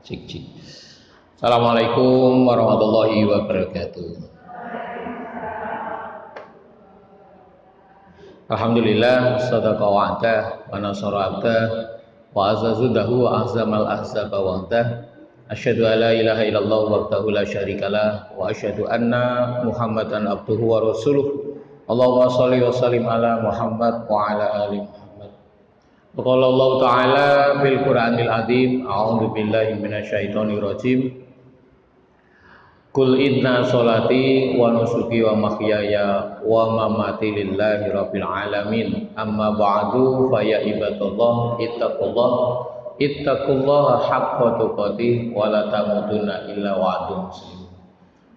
Cik cik. Assalamualaikum warahmatullahi wabarakatuh. Alhamdulillah, sadaqa wa'dah wa nasara abdah wa azazudahu wa ahzamal ahzaba wa'dah. Asyhadu an la ilaha illallah wahdahu la syarikalah wa asyhadu anna Muhammadan abduhu wa rasuluh. Allahumma shalli wa sallim ala Muhammad wa ala ali Muhammad. Qala Allah Ta'ala fil Qur'anil Azim, a'udzu billahi minasyaitonir rajim. Qul inna sholati wa nusuki wa mahyaya wa mamati lillahi rabbil alamin. Amma ba'du fa ya ibadallah ittaqullaha haqqa tuqatih wa la tamutunna illa wa antum muslimun.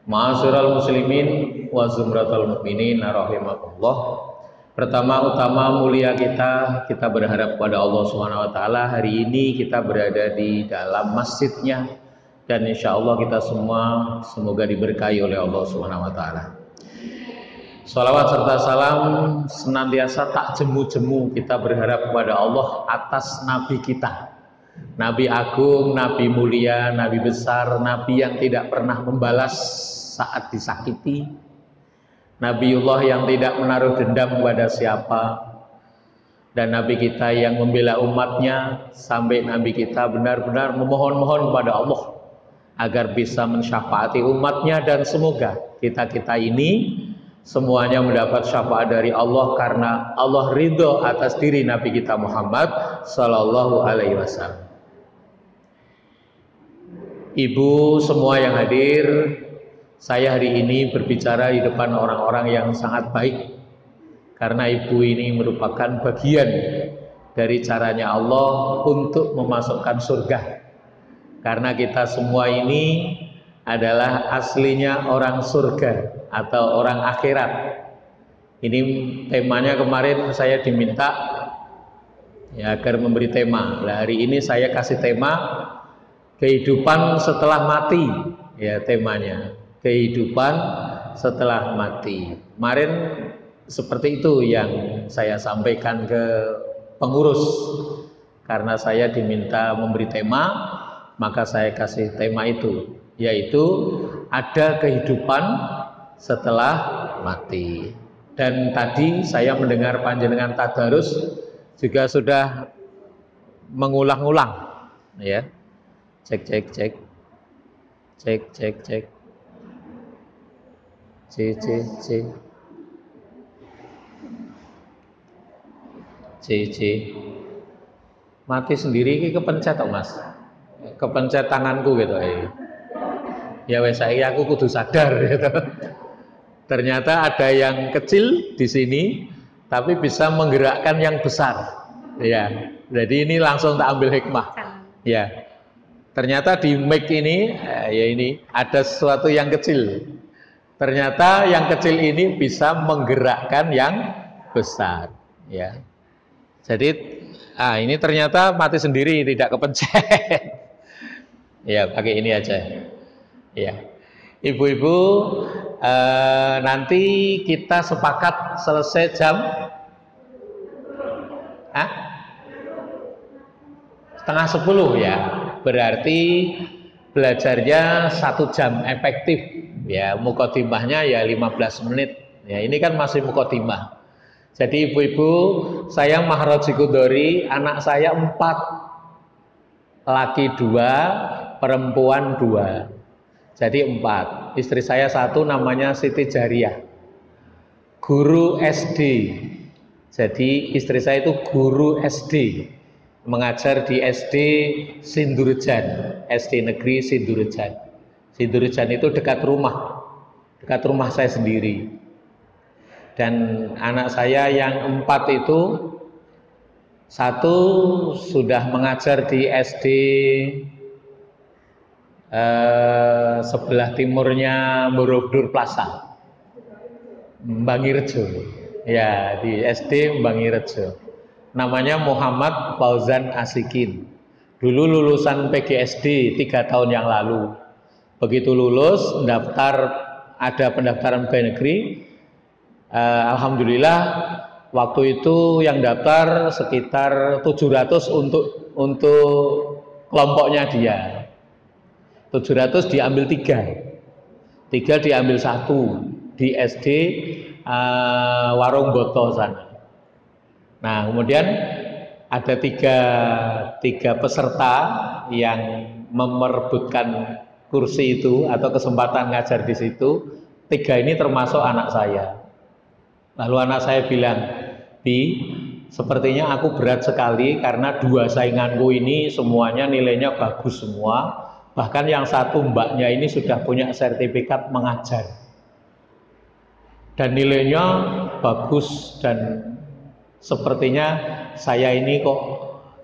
Ma'asyiral muslimin wa zumratal mu'minin rahimakumullah. Pertama-tama mulia kita berharap kepada Allah Subhanahu wa taala hari ini kita berada di dalam masjidnya, dan insya Allah kita semua semoga diberkahi oleh Allah Subhanahu wa taala. Shalawat serta salam senantiasa tak jemu-jemu kita berharap kepada Allah atas Nabi kita, Nabi agung, Nabi mulia, Nabi besar, Nabi yang tidak pernah membalas saat disakiti, Nabiullah yang tidak menaruh dendam kepada siapa, dan Nabi kita yang membela umatnya sampai Nabi kita benar-benar memohon-mohon kepada Allah agar bisa mensyafaati umatnya, dan semoga kita-kita ini semuanya mendapat syafaat dari Allah karena Allah ridho atas diri Nabi kita Muhammad Sallallahu Alaihi Wasallam. Ibu semua yang hadir, saya hari ini berbicara di depan orang-orang yang sangat baik, karena ibu ini merupakan bagian dari caranya Allah untuk memasukkan surga. Karena kita semua ini adalah aslinya orang surga atau orang akhirat. Ini temanya kemarin saya diminta ya agar memberi tema. Nah, hari ini saya kasih tema kehidupan setelah mati, ya temanya. Kehidupan setelah mati. Kemarin seperti itu yang saya sampaikan ke pengurus. Karena saya diminta memberi tema, maka saya kasih tema itu, yaitu ada kehidupan setelah mati. Dan tadi saya mendengar panjenengan tadarus juga sudah mengulang-ulang, ya. Cek. C. Mati sendiri ini kepencet toh Mas. Kepencet tanganku gitu ya wes saya aku kudu sadar gitu. Ternyata ada yang kecil di sini tapi bisa menggerakkan yang besar. Ya. Jadi ini langsung tak ambil hikmah. Ya. Ternyata di mic ini ya ini ada sesuatu yang kecil. Ternyata yang kecil ini bisa menggerakkan yang besar, ya. Jadi, ini ternyata mati sendiri, tidak kepencet. Ya, pakai ini aja. Ya, ibu-ibu, nanti kita sepakat selesai jam 9:30 ya. Berarti belajarnya 1 jam efektif. Ya, mukotimahnya ya 15 menit. Ya, ini kan masih mukotimah. Jadi ibu-ibu, saya Mahroji Kudori, anak saya 4, laki 2, perempuan 2. Jadi 4. Istri saya 1 namanya Siti Jariah, guru SD. Jadi istri saya itu guru SD, mengajar di SD Sindurjan, SD Negeri Sindurjan. Sindurjan itu dekat rumah saya sendiri. Dan anak saya yang 4 itu 1 sudah mengajar di SD sebelah timurnya Borobudur Plaza, Mbangirjo. Ya, di SD Mbangirjo. Namanya Muhammad Fauzan Asikin. Dulu lulusan PGSD 3 tahun yang lalu. Begitu lulus, ada pendaftaran pegawai negeri. Alhamdulillah waktu itu yang daftar sekitar 700 untuk kelompoknya dia. 700 diambil 3 diambil 1 di SD Warung Boto sana. Nah, kemudian ada tiga peserta yang memerebutkan kursi itu atau kesempatan ngajar di situ. 3 ini termasuk anak saya. Lalu anak saya bilang, Bi, sepertinya aku berat sekali karena 2 sainganku ini semuanya nilainya bagus semua. Bahkan yang satu mbaknya ini sudah punya sertifikat mengajar. Dan nilainya bagus dan sepertinya saya ini kok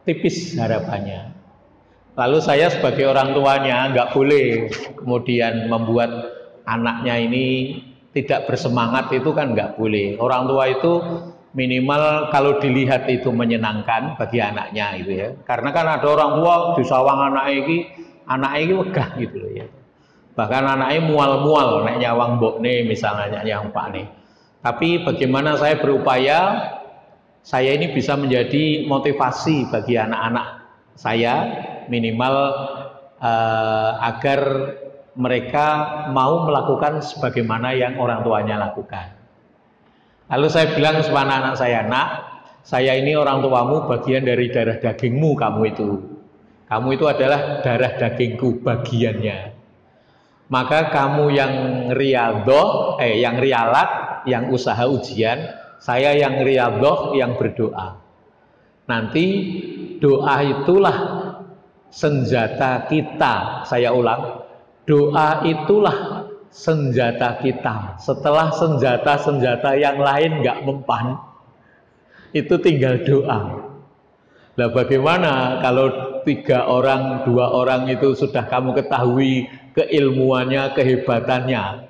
tipis harapannya. Lalu saya sebagai orang tuanya nggak boleh kemudian membuat anaknya ini tidak bersemangat, itu kan nggak boleh. Orang tua itu minimal kalau dilihat itu menyenangkan bagi anaknya gitu ya. Karena kan ada orang tua disawang anaknya ini wegah gitu loh ya. Bahkan anaknya mual-mual nek nyawang mbokne misalnya yang pak nih. Tapi bagaimana saya berupaya saya ini bisa menjadi motivasi bagi anak-anak saya minimal agar mereka mau melakukan sebagaimana yang orang tuanya lakukan. Lalu saya bilang kepada anak-anak saya, nak, saya ini orang tuamu bagian dari darah dagingmu kamu itu. Kamu itu adalah darah dagingku bagiannya. Maka kamu yang riyadhah, yang rialat, yang usaha ujian, saya yang riyadhah, yang berdoa. Nanti doa itulah senjata kita. Saya ulang, doa itulah senjata kita. Setelah senjata-senjata yang lain nggak mempan, itu tinggal doa. Nah, bagaimana kalau 3 orang, 2 orang itu sudah kamu ketahui keilmuannya, kehebatannya?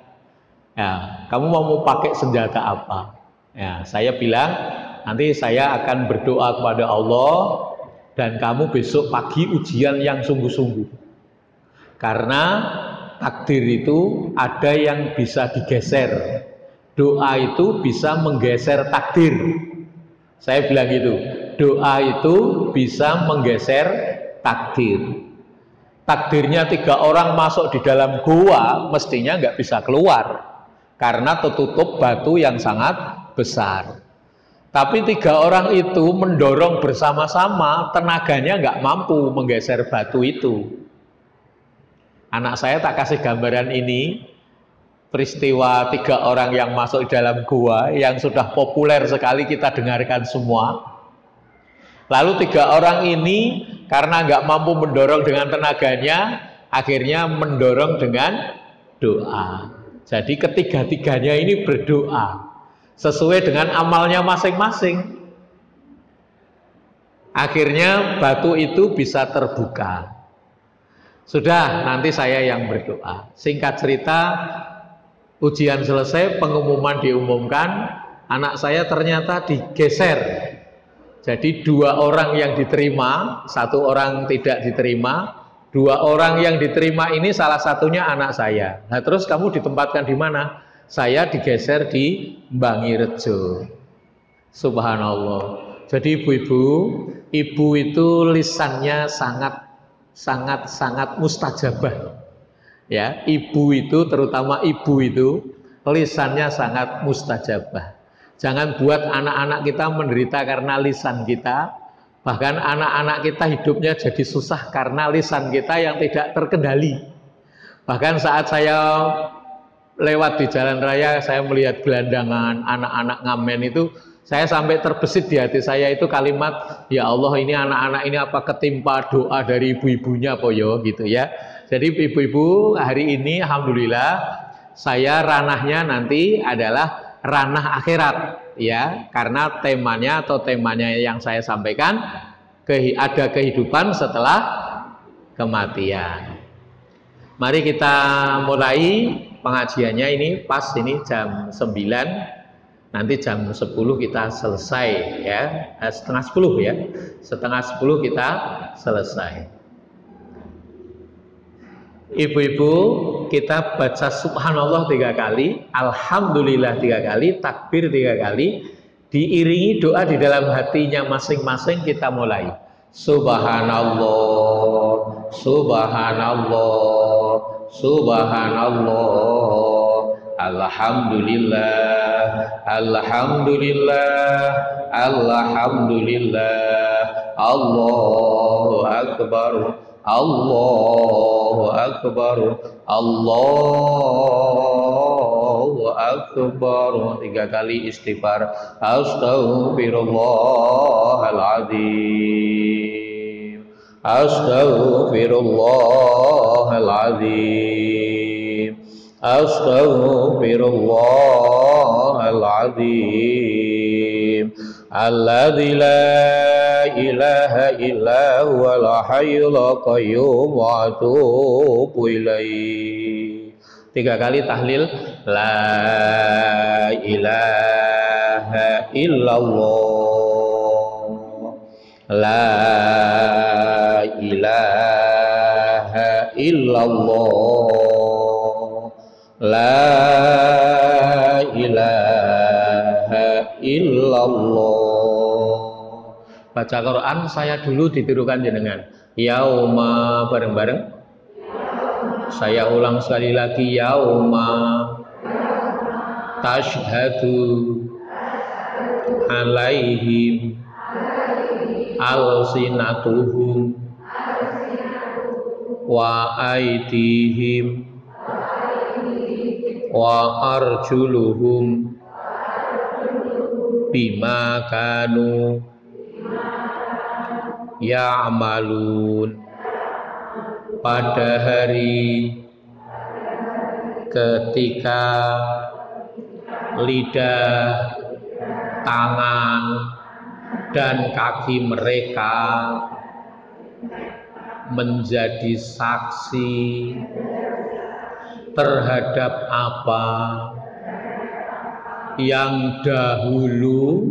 Ya, kamu mau pakai senjata apa? Ya, saya bilang nanti saya akan berdoa kepada Allah dan kamu besok pagi ujian yang sungguh-sungguh. Karena takdir itu ada yang bisa digeser. Doa itu bisa menggeser takdir. Saya bilang gitu. Doa itu bisa menggeser takdir. Takdirnya 3 orang masuk di dalam gua mestinya nggak bisa keluar karena tertutup batu yang sangat besar. Tapi 3 orang itu mendorong bersama-sama, tenaganya nggak mampu menggeser batu itu. Anak saya tak kasih gambaran ini, peristiwa 3 orang yang masuk di dalam gua yang sudah populer sekali kita dengarkan semua. Lalu 3 orang ini karena nggak mampu mendorong dengan tenaganya, akhirnya mendorong dengan doa. Jadi ketiga-tiganya ini berdoa sesuai dengan amalnya masing-masing. Akhirnya batu itu bisa terbuka. Sudah, nanti saya yang berdoa. Singkat cerita, ujian selesai, pengumuman diumumkan, anak saya ternyata digeser. Jadi 2 orang yang diterima, 1 orang tidak diterima. 2 orang yang diterima ini salah satunya anak saya. Nah, terus kamu ditempatkan di mana? Saya digeser di Bangirejo. Subhanallah. Jadi ibu-ibu, ibu itu lisannya sangat mustajabah. Ya, ibu itu, terutama ibu itu lisannya sangat mustajabah. Jangan buat anak-anak kita menderita karena lisan kita. Bahkan anak-anak kita hidupnya jadi susah karena lisan kita yang tidak terkendali. Bahkan saat saya lewat di jalan raya, saya melihat gelandangan anak-anak ngamen itu, saya sampai terbesit di hati saya itu kalimat, ya Allah, ini anak-anak ini apa ketimpa doa dari ibu-ibunya poyo gitu ya. Jadi ibu-ibu, hari ini alhamdulillah saya ranahnya nanti adalah ranah akhirat ya, karena temanya yang saya sampaikan ada kehidupan setelah kematian. Mari kita mulai pengajiannya. Ini pas ini jam 9, nanti jam 10 kita selesai ya, setengah 10 ya, setengah 10 kita selesai. Ibu-ibu, kita baca subhanallah 3 kali, alhamdulillah 3 kali, takbir 3 kali, diiringi doa di dalam hatinya masing-masing. Kita mulai Subhanallah, subhanallah, subhanallah. Alhamdulillah, alhamdulillah, alhamdulillah. Allahu akbar, Allahu akbar, Allahu akbar. 3 kali istighfar. Astaghfirullahaladzim, astaghfirullahaladzim, astaghfirullahaladzim. Alladzi la ilaha illa huwal hayyul qayyum wa atubu ilaihi. 3 kali tahlil. La ilaha illallah, la ilaha illallah, la ilaha illallah. Baca Quran saya dulu ditirukan jenengan. Yauma, bareng-bareng. Saya ulang sekali lagi. Yauma tashhadu alaihim alsinatuhum wa aydihim wa arjuluhum bima kanu ya'malun. Pada hari ketika lidah, tangan, dan kaki mereka menjadi saksi terhadap apa yang dahulu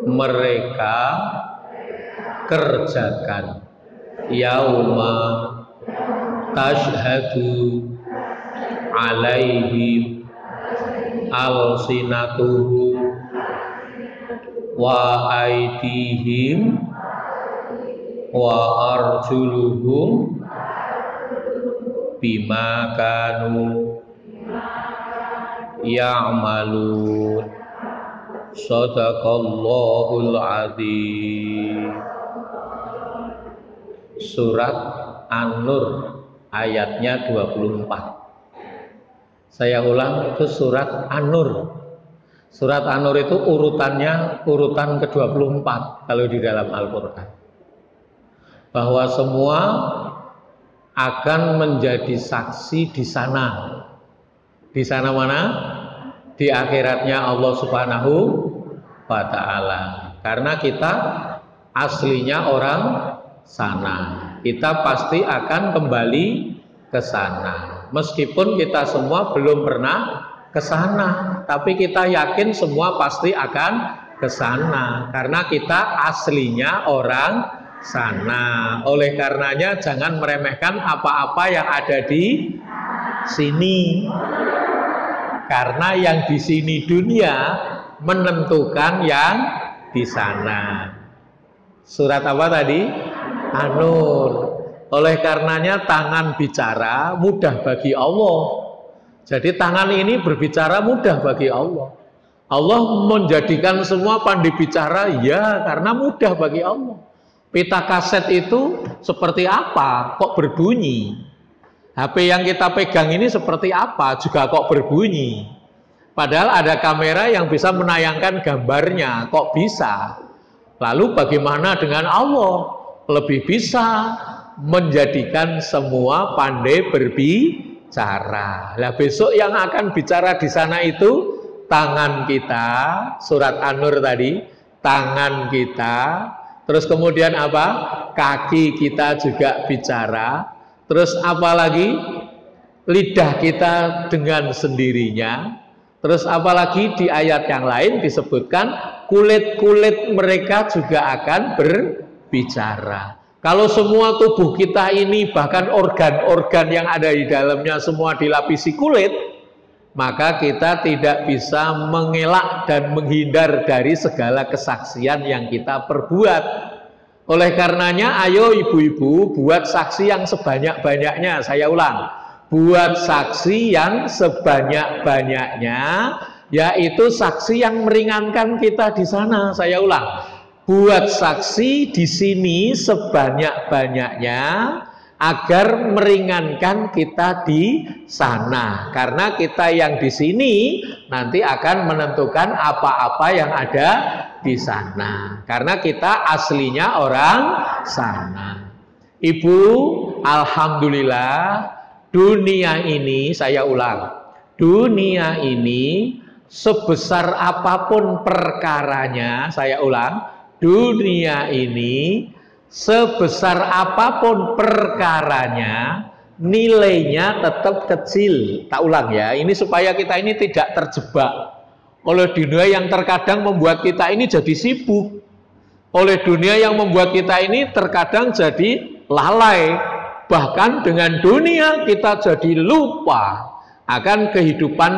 mereka kerjakan. Yauma tashhadu alaihim alsinatuhum wa aydihim wa arjuluhum bima kanu ya'malun. Shadaqallahul adzim. Surat An-Nur ayatnya 24. Saya ulang, itu surat An-Nur. Surat An-Nur itu urutannya urutan ke-24 kalau di dalam Al-Quran. Bahwa semua akan menjadi saksi di sana. Di sana mana? Di akhiratnya Allah Subhanahu wa Ta'ala. Karena kita aslinya orang sana. Kita pasti akan kembali ke sana. Meskipun kita semua belum pernah ke sana, tapi kita yakin semua pasti akan ke sana karena kita aslinya orang sana. Oleh karenanya jangan meremehkan apa-apa yang ada di sini. Karena yang di sini dunia menentukan yang di sana. Surat apa tadi? An-Nur. Oleh karenanya tangan bicara mudah bagi Allah. Jadi tangan ini berbicara mudah bagi Allah. Allah menjadikan semua pandai bicara ya karena mudah bagi Allah. Pita kaset itu seperti apa? Kok berbunyi? HP yang kita pegang ini seperti apa? Juga kok berbunyi? Padahal ada kamera yang bisa menayangkan gambarnya. Kok bisa? Lalu bagaimana dengan Allah? Lebih bisa menjadikan semua pandai berbicara. Lah besok yang akan bicara di sana itu tangan kita, surat An-Nur tadi, tangan kita, terus kemudian apa? Kaki kita juga bicara, terus apalagi lidah kita dengan sendirinya, terus apalagi di ayat yang lain disebutkan kulit-kulit mereka juga akan berbicara. Kalau semua tubuh kita ini bahkan organ-organ yang ada di dalamnya semua dilapisi kulit, maka kita tidak bisa mengelak dan menghindar dari segala kesaksian yang kita perbuat. Oleh karenanya, ayo ibu-ibu buat saksi yang sebanyak-banyaknya. Saya ulang, buat saksi yang sebanyak-banyaknya, yaitu saksi yang meringankan kita di sana. Saya ulang, buat saksi di sini sebanyak-banyaknya agar meringankan kita di sana. Karena kita yang di sini nanti akan menentukan apa-apa yang ada di sana. Karena kita aslinya orang sana. Ibu, alhamdulillah dunia ini, saya ulang, dunia ini sebesar apapun perkaranya, saya ulang, dunia ini sebesar apapun perkaranya, nilainya tetap kecil. Tak ulang ya, ini supaya kita ini tidak terjebak oleh dunia yang terkadang membuat kita ini jadi sibuk, oleh dunia yang membuat kita ini terkadang jadi lalai. Bahkan dengan dunia kita jadi lupa akan kehidupan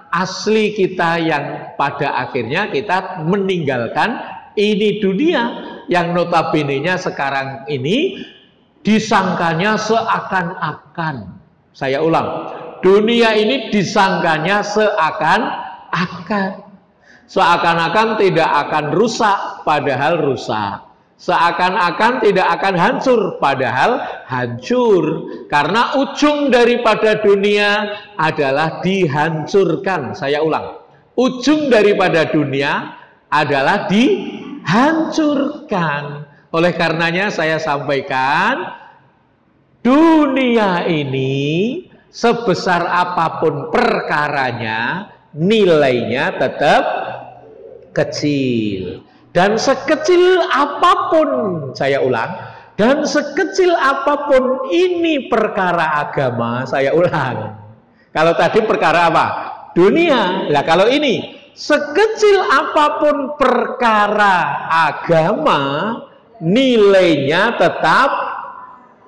asli kita yang pada akhirnya kita meninggalkan ini dunia yang notabene-nya sekarang ini disangkanya seakan-akan. Saya ulang, dunia ini disangkanya seakan-akan tidak akan rusak, padahal rusak. Seakan-akan tidak akan hancur, padahal hancur. Karena ujung daripada dunia adalah dihancurkan. Saya ulang, ujung daripada dunia adalah dihancurkan. Oleh karenanya saya sampaikan, dunia ini sebesar apapun perkaranya, nilainya tetap kecil. Dan sekecil apapun, saya ulang, dan sekecil apapun ini perkara agama, saya ulang. Kalau tadi perkara apa? Dunia. Nah, kalau ini sekecil apapun perkara agama, nilainya tetap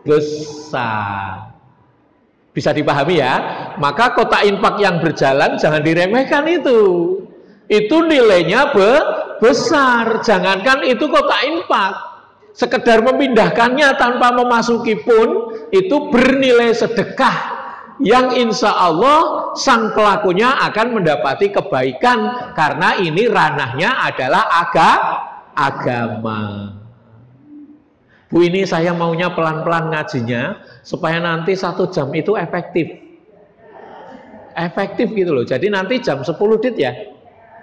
besar. Bisa dipahami ya? Maka kotak infak yang berjalan jangan diremehkan itu. Itu nilainya besar. Jangankan itu kotak infak, sekedar memindahkannya tanpa memasuki pun itu bernilai sedekah yang insya Allah sang pelakunya akan mendapati kebaikan, karena ini ranahnya adalah agama. Bu, ini saya maunya pelan-pelan ngajinya supaya nanti 1 jam itu efektif gitu loh. Jadi nanti jam 10 dit ya,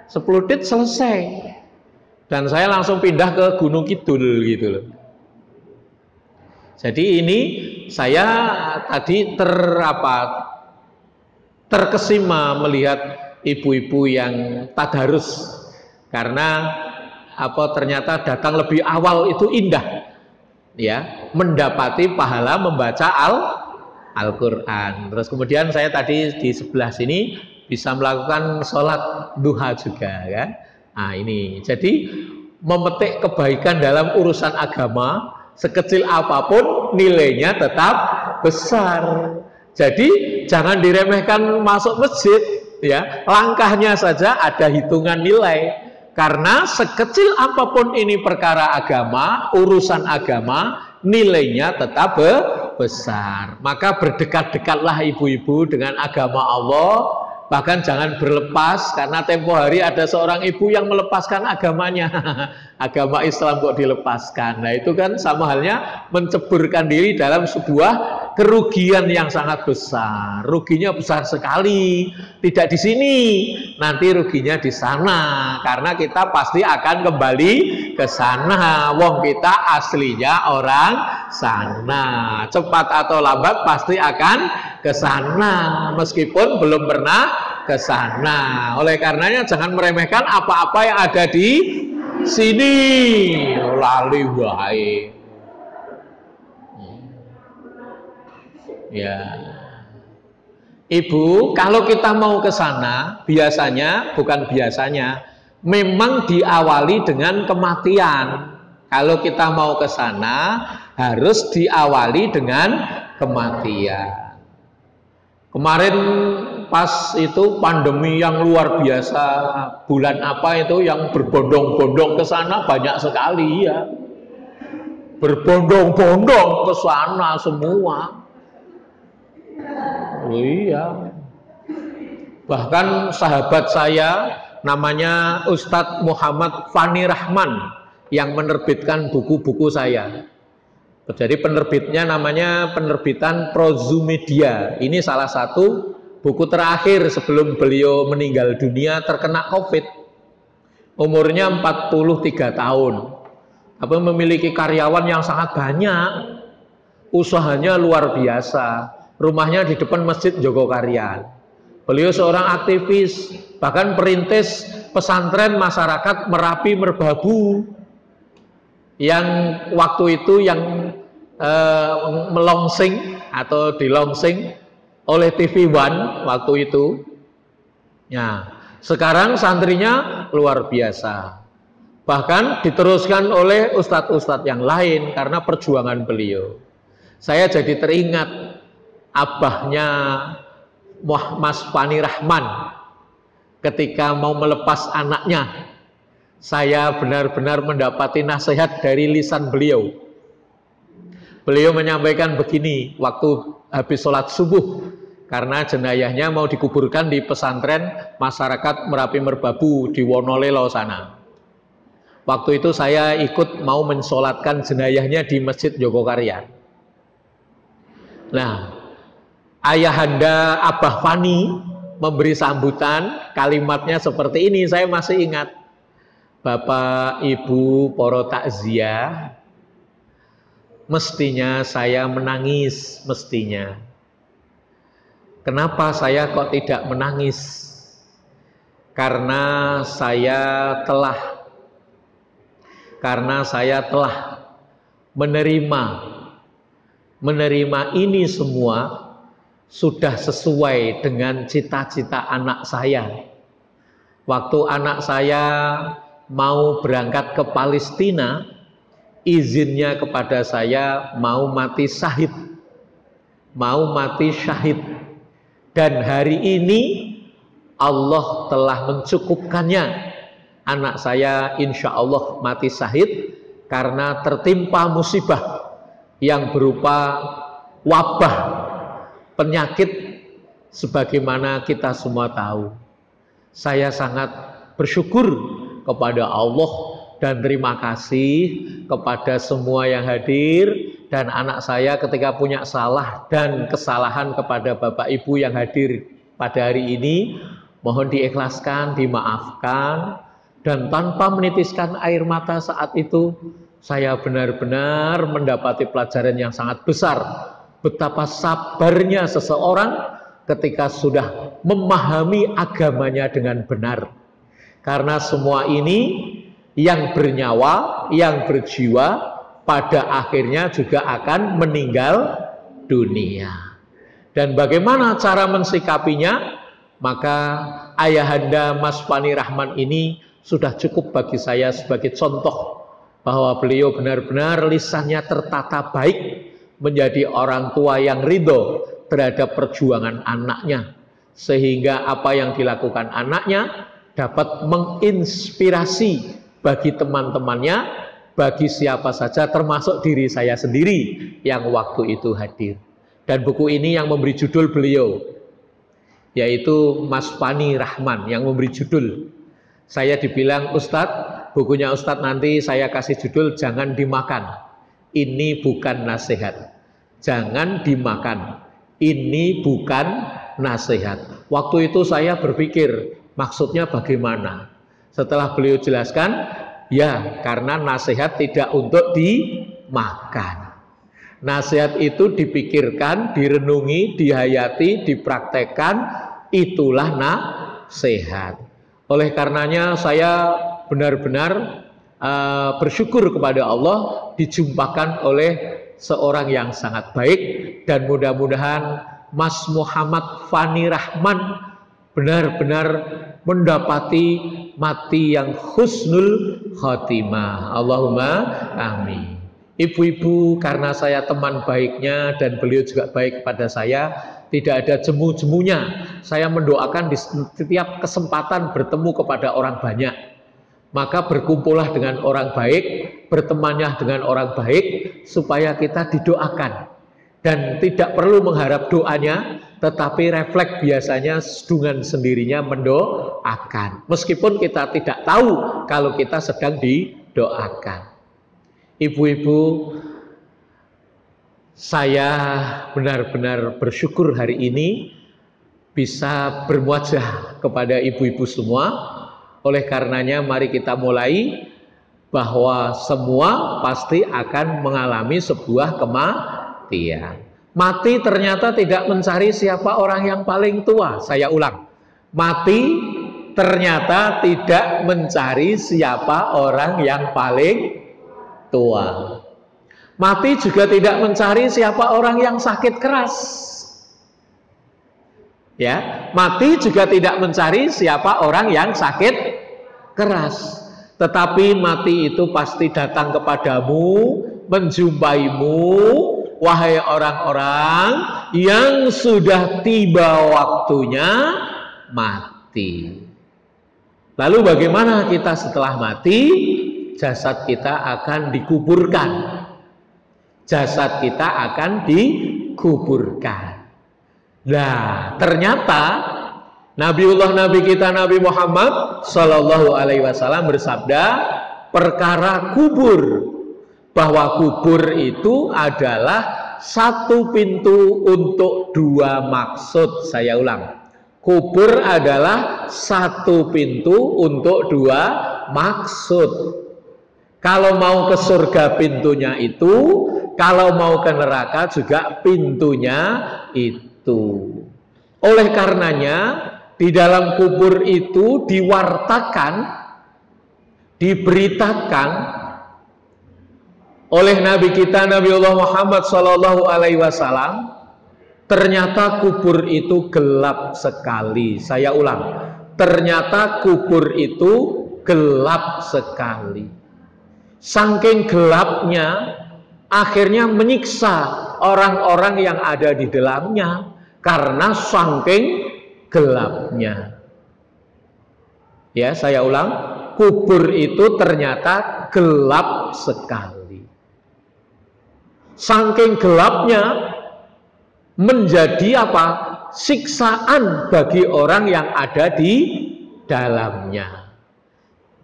10 dit selesai dan saya langsung pindah ke Gunung Kidul gitu loh. Jadi ini saya tadi terkesima melihat ibu-ibu yang tadarus, karena ternyata datang lebih awal itu indah ya, mendapati pahala membaca Al-Quran. Terus kemudian saya tadi di sebelah sini bisa melakukan sholat duha juga kan. Nah ini, jadi memetik kebaikan dalam urusan agama, sekecil apapun nilainya tetap besar. Jadi jangan diremehkan masuk masjid ya, langkahnya saja ada hitungan nilai. Karena sekecil apapun ini perkara agama, urusan agama, nilainya tetap besar. Maka berdekat-dekatlah ibu-ibu dengan agama Allah. Bahkan jangan berlepas, karena tempo hari ada seorang ibu yang melepaskan agamanya. Agama Islam kok dilepaskan. Nah itu kan sama halnya menceburkan diri dalam sebuah kerugian yang sangat besar. Ruginya besar sekali. Tidak di sini, nanti ruginya di sana. Karena kita pasti akan kembali ke sana. Wong kita aslinya orang sana. Cepat atau lambat pasti akan ke sana, meskipun belum pernah ke sana. Oleh karenanya jangan meremehkan apa-apa yang ada di sini. Lali wae. Ya. Ibu, kalau kita mau ke sana, memang diawali dengan kematian. Kalau kita mau ke sana, harus diawali dengan kematian. Kemarin pas itu pandemi yang luar biasa, bulan apa itu yang berbondong-bondong ke sana banyak sekali ya. berbondong-bondong ke sana semua. Oh iya. Bahkan sahabat saya namanya Ustadz Muhammad Fani Rahman yang menerbitkan buku-buku saya. Jadi penerbitnya namanya penerbitan Prozumedia. Ini salah satu buku terakhir sebelum beliau meninggal dunia terkena COVID. Umurnya 43 tahun. Tapi memiliki karyawan yang sangat banyak. Usahanya luar biasa. Rumahnya di depan Masjid Jogokaryan. Beliau seorang aktivis, bahkan perintis pesantren masyarakat Merapi Merbabu yang waktu itu yang melongsing atau dilongsing oleh TV One waktu itu. Ya, sekarang santrinya luar biasa. Bahkan diteruskan oleh ustadz-ustadz yang lain karena perjuangan beliau. Saya jadi teringat abahnya Mas Fani Rahman ketika mau melepas anaknya. Saya benar-benar mendapati nasihat dari lisan beliau. Beliau menyampaikan begini waktu habis sholat subuh, karena jenayahnya mau dikuburkan di pesantren masyarakat Merapi Merbabu di Wonolelo sana. Waktu itu saya ikut mau mensolatkan jenayahnya di Masjid Jogokaryan. Nah, ayahanda Abah Fani memberi sambutan, kalimatnya seperti ini, saya masih ingat. Bapak, Ibu, poro takziah, mestinya saya menangis, mestinya. Kenapa saya kok tidak menangis? Karena saya telah menerima ini semua sudah sesuai dengan cita-cita anak saya. Waktu anak saya mau berangkat ke Palestina, izinnya kepada saya mau mati syahid. Dan hari ini Allah telah mencukupkannya. Anak saya insya Allah mati syahid karena tertimpa musibah yang berupa wabah penyakit sebagaimana kita semua tahu. Saya sangat bersyukur kepada Allah dan terima kasih kepada semua yang hadir, dan anak saya ketika punya salah dan kesalahan kepada Bapak Ibu yang hadir pada hari ini, mohon diikhlaskan, dimaafkan, dan tanpa menitiskan air mata saat itu, saya benar-benar mendapati pelajaran yang sangat besar. Betapa sabarnya seseorang ketika sudah memahami agamanya dengan benar. Karena semua ini yang bernyawa, yang berjiwa, pada akhirnya juga akan meninggal dunia. Dan bagaimana cara mensikapinya? Maka ayahanda Mas Fani Rahman ini sudah cukup bagi saya sebagai contoh bahwa beliau benar-benar lisannya tertata baik, menjadi orang tua yang ridho terhadap perjuangan anaknya, sehingga apa yang dilakukan anaknya dapat menginspirasi bagi teman-temannya, bagi siapa saja, termasuk diri saya sendiri yang waktu itu hadir. Dan buku ini yang memberi judul beliau, yaitu Mas Fani Rahman yang memberi judul. Saya dibilang, Ustadz, bukunya Ustadz nanti saya kasih judul Jangan Dimakan, Ini Bukan Nasihat. Jangan dimakan, ini bukan nasihat. Waktu itu saya berpikir, maksudnya bagaimana? Setelah beliau jelaskan, ya karena nasihat tidak untuk dimakan. Nasihat itu dipikirkan, direnungi, dihayati, dipraktekkan, itulah nasihat. Oleh karenanya saya benar-benar bersyukur kepada Allah dijumpakan oleh seorang yang sangat baik, dan mudah-mudahan Mas Muhammad Fani Rahman benar-benar mendapati mati yang husnul khotimah. Allahumma amin. Ibu-ibu, karena saya teman baiknya dan beliau juga baik kepada saya, tidak ada jemu-jemunya. Saya mendoakan di setiap kesempatan bertemu kepada orang banyak. Maka berkumpullah dengan orang baik, bertemannya dengan orang baik, supaya kita didoakan. Dan tidak perlu mengharap doanya, tetapi refleks biasanya dengan sendirinya mendoakan. Meskipun kita tidak tahu kalau kita sedang didoakan. Ibu-ibu, saya benar-benar bersyukur hari ini bisa bermuajah kepada ibu-ibu semua. Oleh karenanya mari kita mulai, bahwa semua pasti akan mengalami sebuah kematian. Mati ternyata tidak mencari siapa orang yang paling tua. Saya ulang, mati ternyata tidak mencari siapa orang yang paling tua. Mati juga tidak mencari siapa orang yang sakit keras. Ya, mati juga tidak mencari siapa orang yang sakit keras. Tetapi mati itu pasti datang kepadamu, menjumpaimu, wahai orang-orang yang sudah tiba waktunya mati. Lalu bagaimana kita setelah mati? Jasad kita akan dikuburkan. Jasad kita akan dikuburkan. Nah, ternyata Nabi kita Nabi Muhammad Sallallahu Alaihi Wasallam bersabda perkara kubur, bahwa kubur itu adalah satu pintu untuk dua maksud. Saya ulang, kubur adalah satu pintu untuk dua maksud. Kalau mau ke surga pintunya itu, kalau mau ke neraka juga pintunya itu. Oleh karenanya di dalam kubur itu diwartakan, diberitakan oleh Nabi kita Nabiullah Muhammad Sallallahu Alaihi Wasallam, ternyata kubur itu gelap sekali. Saya ulang, ternyata kubur itu gelap sekali. Saking gelapnya, akhirnya menyiksa orang-orang yang ada di dalamnya karena saking gelapnya. Ya, saya ulang, kubur itu ternyata gelap sekali. Saking gelapnya menjadi apa? Siksaan bagi orang yang ada di dalamnya.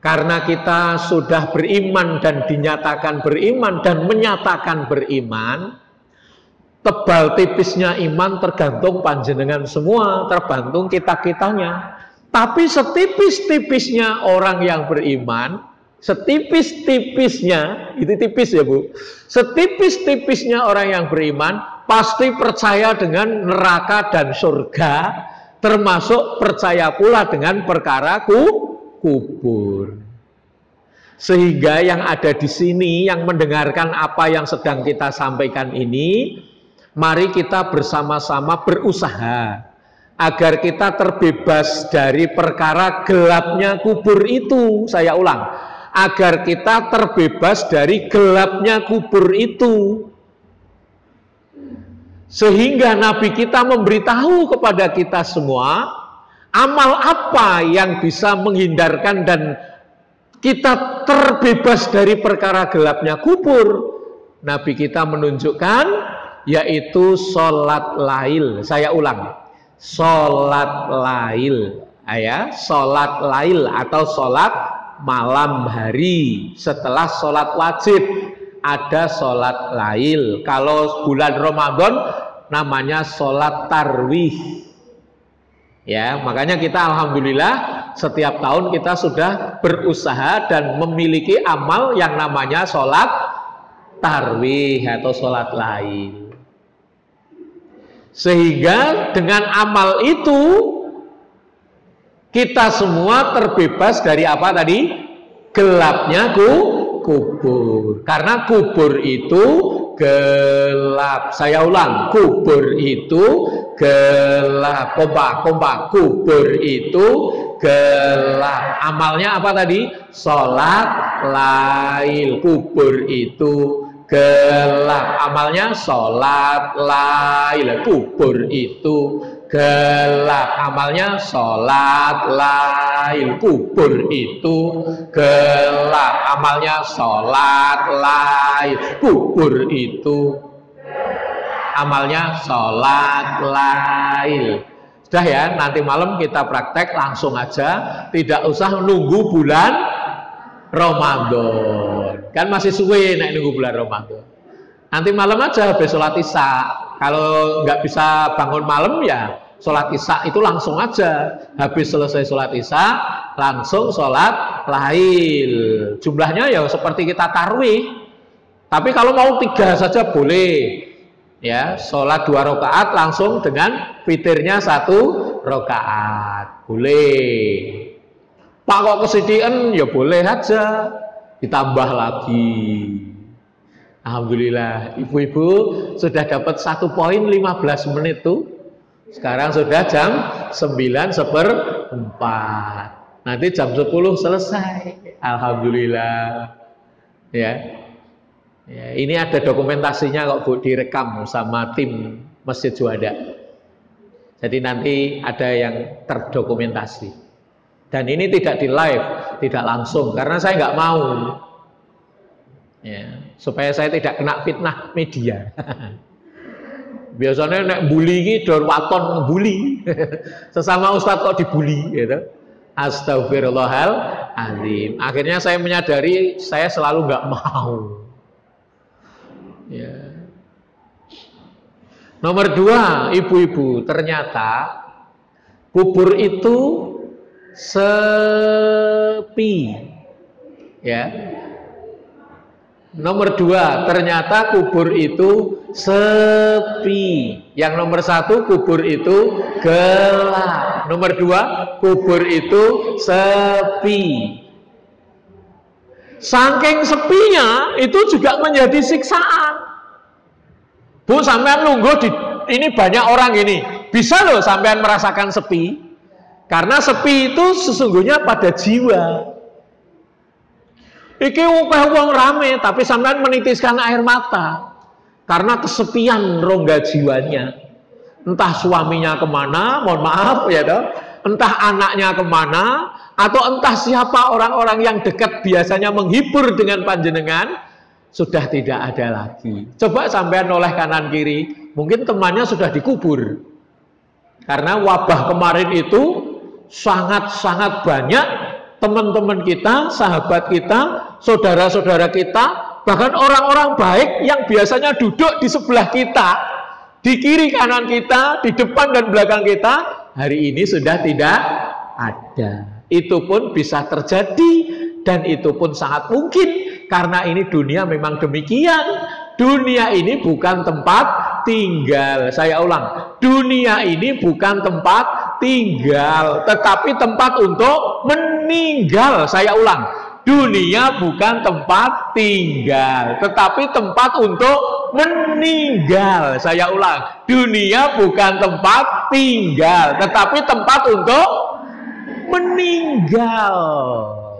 Karena kita sudah beriman dan dinyatakan beriman dan menyatakan beriman, tebal tipisnya iman tergantung panjenengan semua, tergantung kita-kitanya. Tapi setipis-tipisnya orang yang beriman, setipis-tipisnya, itu tipis ya Bu, setipis-tipisnya orang yang beriman pasti percaya dengan neraka dan surga, termasuk percaya pula dengan perkara kubur. Sehingga yang ada di sini, yang mendengarkan apa yang sedang kita sampaikan ini, mari kita bersama-sama berusaha agar kita terbebas dari perkara gelapnya kubur itu. Saya ulang, agar kita terbebas dari gelapnya kubur itu. Sehingga Nabi kita memberitahu kepada kita semua, amal apa yang bisa menghindarkan dan kita terbebas dari perkara gelapnya kubur. Nabi kita menunjukkan, yaitu sholat lail. Saya ulang, sholat lail, ya, sholat lail atau sholat malam hari. Setelah sholat wajib ada sholat lail. Kalau bulan Ramadan namanya sholat tarwih. Ya, makanya kita alhamdulillah setiap tahun kita sudah berusaha dan memiliki amal yang namanya sholat tarwih atau sholat lail. Sehingga dengan amal itu kita semua terbebas dari apa tadi? Gelapnya kubur. Karena kubur itu gelap. Saya ulang, kubur itu gelap. Kompak. Kubur itu gelap. Amalnya apa tadi? Sholat lail. Kubur itu gelap. Amalnya sholat lail. Kubur itu gelap. Amalnya sholat lail. Kubur itu gelap. Amalnya sholat lail. Kubur itu amalnya sholat lail. Sudah ya, nanti malam kita praktek langsung aja, tidak usah nunggu bulan Ramadan. Kan masih suwe nek nunggu bulan Ramadan. Nanti malam aja habis sholat isya. Kalau nggak bisa bangun malam ya sholat isya itu langsung aja. Habis selesai sholat isya langsung sholat lail. Jumlahnya ya seperti kita tarawih. Tapi kalau mau 3 saja boleh. Ya, sholat 2 rakaat langsung dengan witirnya 1 rakaat. Boleh. Pak kok kesedihan ya boleh aja. Ditambah lagi. Alhamdulillah, ibu-ibu sudah dapat 1 poin 15 menit tuh. Sekarang sudah jam 9:04. Nanti jam 10 selesai. Alhamdulillah. Ya. Ya, ini ada dokumentasinya kok Bu, direkam sama tim Masjid Juanda. Jadi nanti ada yang terdokumentasi. Dan ini tidak di live, tidak langsung, karena saya nggak mau. Ya, supaya saya tidak kena fitnah media. Biasanya nek bully ini dor waton ngebully. Sesama ustadz kok dibully gitu. Astagfirullahaladzim. Akhirnya saya menyadari saya selalu nggak mau. Ya. Nomor 2, ibu-ibu, ternyata kubur itu sepi. Ya. Nomor 2, ternyata kubur itu sepi. Yang nomor 1, kubur itu gelap. Nomor 2, kubur itu sepi. Saking sepinya itu juga menjadi siksaan. Bu, sampean nunggu di ini banyak orang ini. Bisa loh sampean merasakan sepi. Karena sepi itu sesungguhnya pada jiwa. Iki wong rame tapi sampean menitiskan air mata. Karena kesepian rongga jiwanya. Entah suaminya kemana, mohon maaf ya toh. Entah anaknya kemana, atau entah siapa orang-orang yang dekat biasanya menghibur dengan panjenengan, sudah tidak ada lagi. Coba sampean noleh kanan kiri, mungkin temannya sudah dikubur. Karena wabah kemarin itu sangat-sangat banyak teman-teman kita, sahabat kita, saudara-saudara kita, bahkan orang-orang baik yang biasanya duduk di sebelah kita, di kiri kanan kita, di depan dan belakang kita, hari ini sudah tidak ada. Itu pun bisa terjadi dan itu pun sangat mungkin karena ini dunia memang demikian. Dunia ini bukan tempat tinggal. Saya ulang, dunia ini bukan tempat tinggal, tetapi tempat untuk meninggal. Saya ulang, dunia bukan tempat tinggal, tetapi tempat untuk meninggal. Saya ulang, dunia bukan tempat tinggal, tetapi tempat untuk meninggal.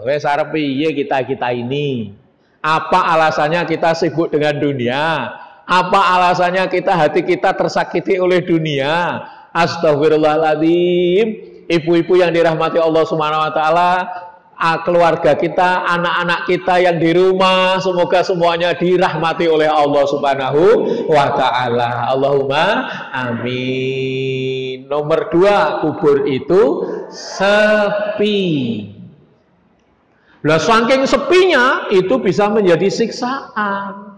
Wes arep piye kita ini? Apa alasannya kita sibuk dengan dunia? Apa alasannya hati kita tersakiti oleh dunia? Astagfirullahaladzim. Ibu-ibu yang dirahmati Allah Subhanahu wa taala, keluarga kita, anak-anak kita yang di rumah, semoga semuanya dirahmati oleh Allah Subhanahu wa taala. Allahumma amin. Nomor 2, kubur itu sepi. Lah saking sepinya itu bisa menjadi siksaan.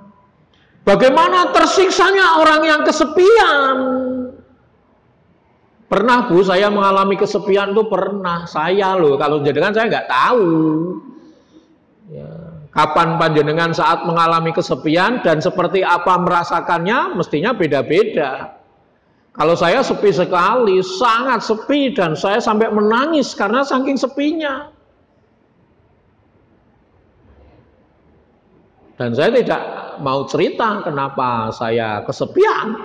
Bagaimana tersiksanya orang yang kesepian? Pernah Bu, saya mengalami kesepian tuh pernah. Saya loh, kalau jenengan saya nggak tahu. Ya. Kapan panjenengan saat mengalami kesepian dan seperti apa merasakannya, mestinya beda-beda. Kalau saya sepi sekali, sangat sepi dan saya sampai menangis karena saking sepinya. Dan saya tidak mau cerita kenapa saya kesepian.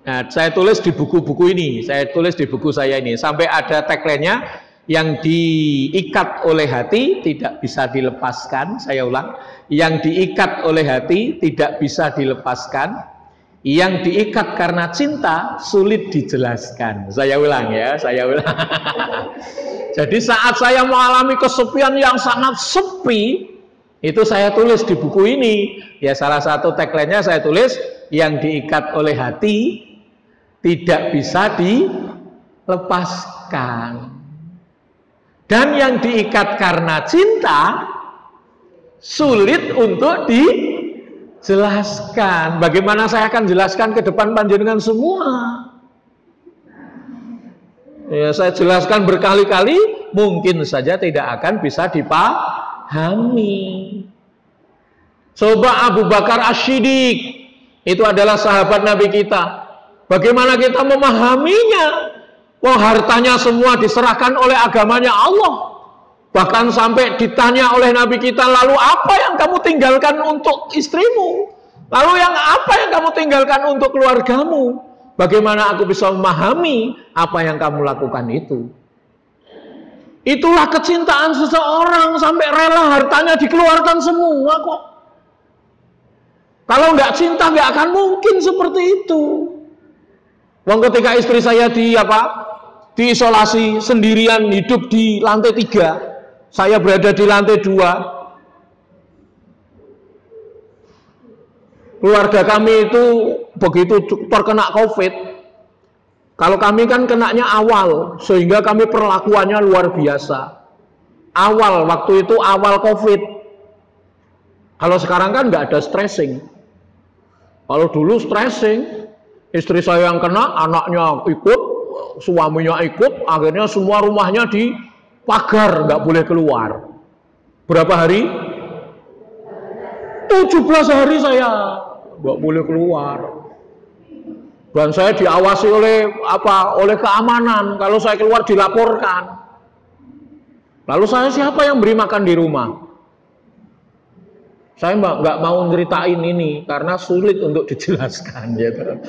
Nah, saya tulis di buku-buku ini, saya tulis di buku saya ini, sampai ada tagline-nya, Yang diikat oleh hati tidak bisa dilepaskan. Saya ulang, yang diikat oleh hati tidak bisa dilepaskan. Yang diikat karena cinta sulit dijelaskan. Saya ulang ya, saya ulang. Jadi saat saya mengalami kesepian yang sangat sepi, itu saya tulis di buku ini. Ya, salah satu tagline-nya saya tulis, yang diikat oleh hati tidak bisa dilepaskan. Dan yang diikat karena cinta sulit untuk dijelaskan. Bagaimana saya akan jelaskan ke depan panjenengan semua? Ya, saya jelaskan berkali-kali, mungkin saja tidak akan bisa dipahami. Coba Abu Bakar As-Siddiq, itu adalah sahabat Nabi kita. Bagaimana kita memahaminya? Wah, hartanya semua diserahkan oleh agamanya Allah. Bahkan sampai ditanya oleh Nabi kita, lalu apa yang kamu tinggalkan untuk istrimu? Lalu apa yang kamu tinggalkan untuk keluargamu? Bagaimana aku bisa memahami apa yang kamu lakukan itu? Itulah kecintaan seseorang sampai rela hartanya dikeluarkan semua kok. Kalau nggak cinta nggak akan mungkin seperti itu. Wong ketika istri saya diisolasi sendirian hidup di lantai 3, saya berada di lantai 2. Keluarga kami itu begitu terkena COVID, kalau kami kan kenanya awal, sehingga kami perlakuannya luar biasa. Awal, waktu itu awal COVID. Kalau sekarang kan nggak ada stressing. Kalau dulu stressing, istri saya yang kena, anaknya ikut, suaminya ikut, akhirnya semua rumahnya dipagar, nggak boleh keluar. Berapa hari? 17 hari saya nggak boleh keluar. Dan saya diawasi oleh keamanan. Kalau saya keluar dilaporkan. Lalu saya siapa yang beri makan di rumah? Saya nggak mau ceritain ini karena sulit untuk dijelaskan, gitu.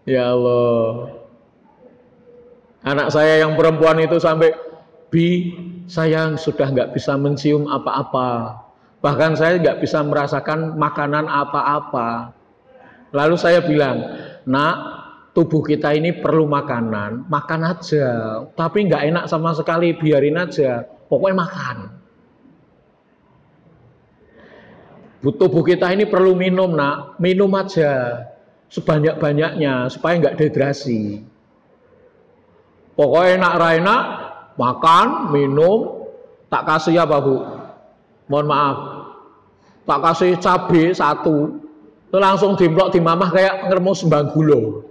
Ya Allah. Anak saya yang perempuan itu sampai, Bi, saya sudah nggak bisa mencium apa-apa. Bahkan saya nggak bisa merasakan makanan apa-apa. Lalu saya bilang, Nak, tubuh kita ini perlu makanan, makan aja. Tapi nggak enak sama sekali, biarin aja. Pokoknya makan. Tubuh kita ini perlu minum, Nak. Minum aja. Sebanyak-banyaknya, supaya nggak dehidrasi. Pokoknya enak-enak, makan, minum. Tak kasih apa, Bu? Mohon maaf. Tak kasih cabai 1. Itu langsung dimplok di mamah kayak ngeremus mbanggulo.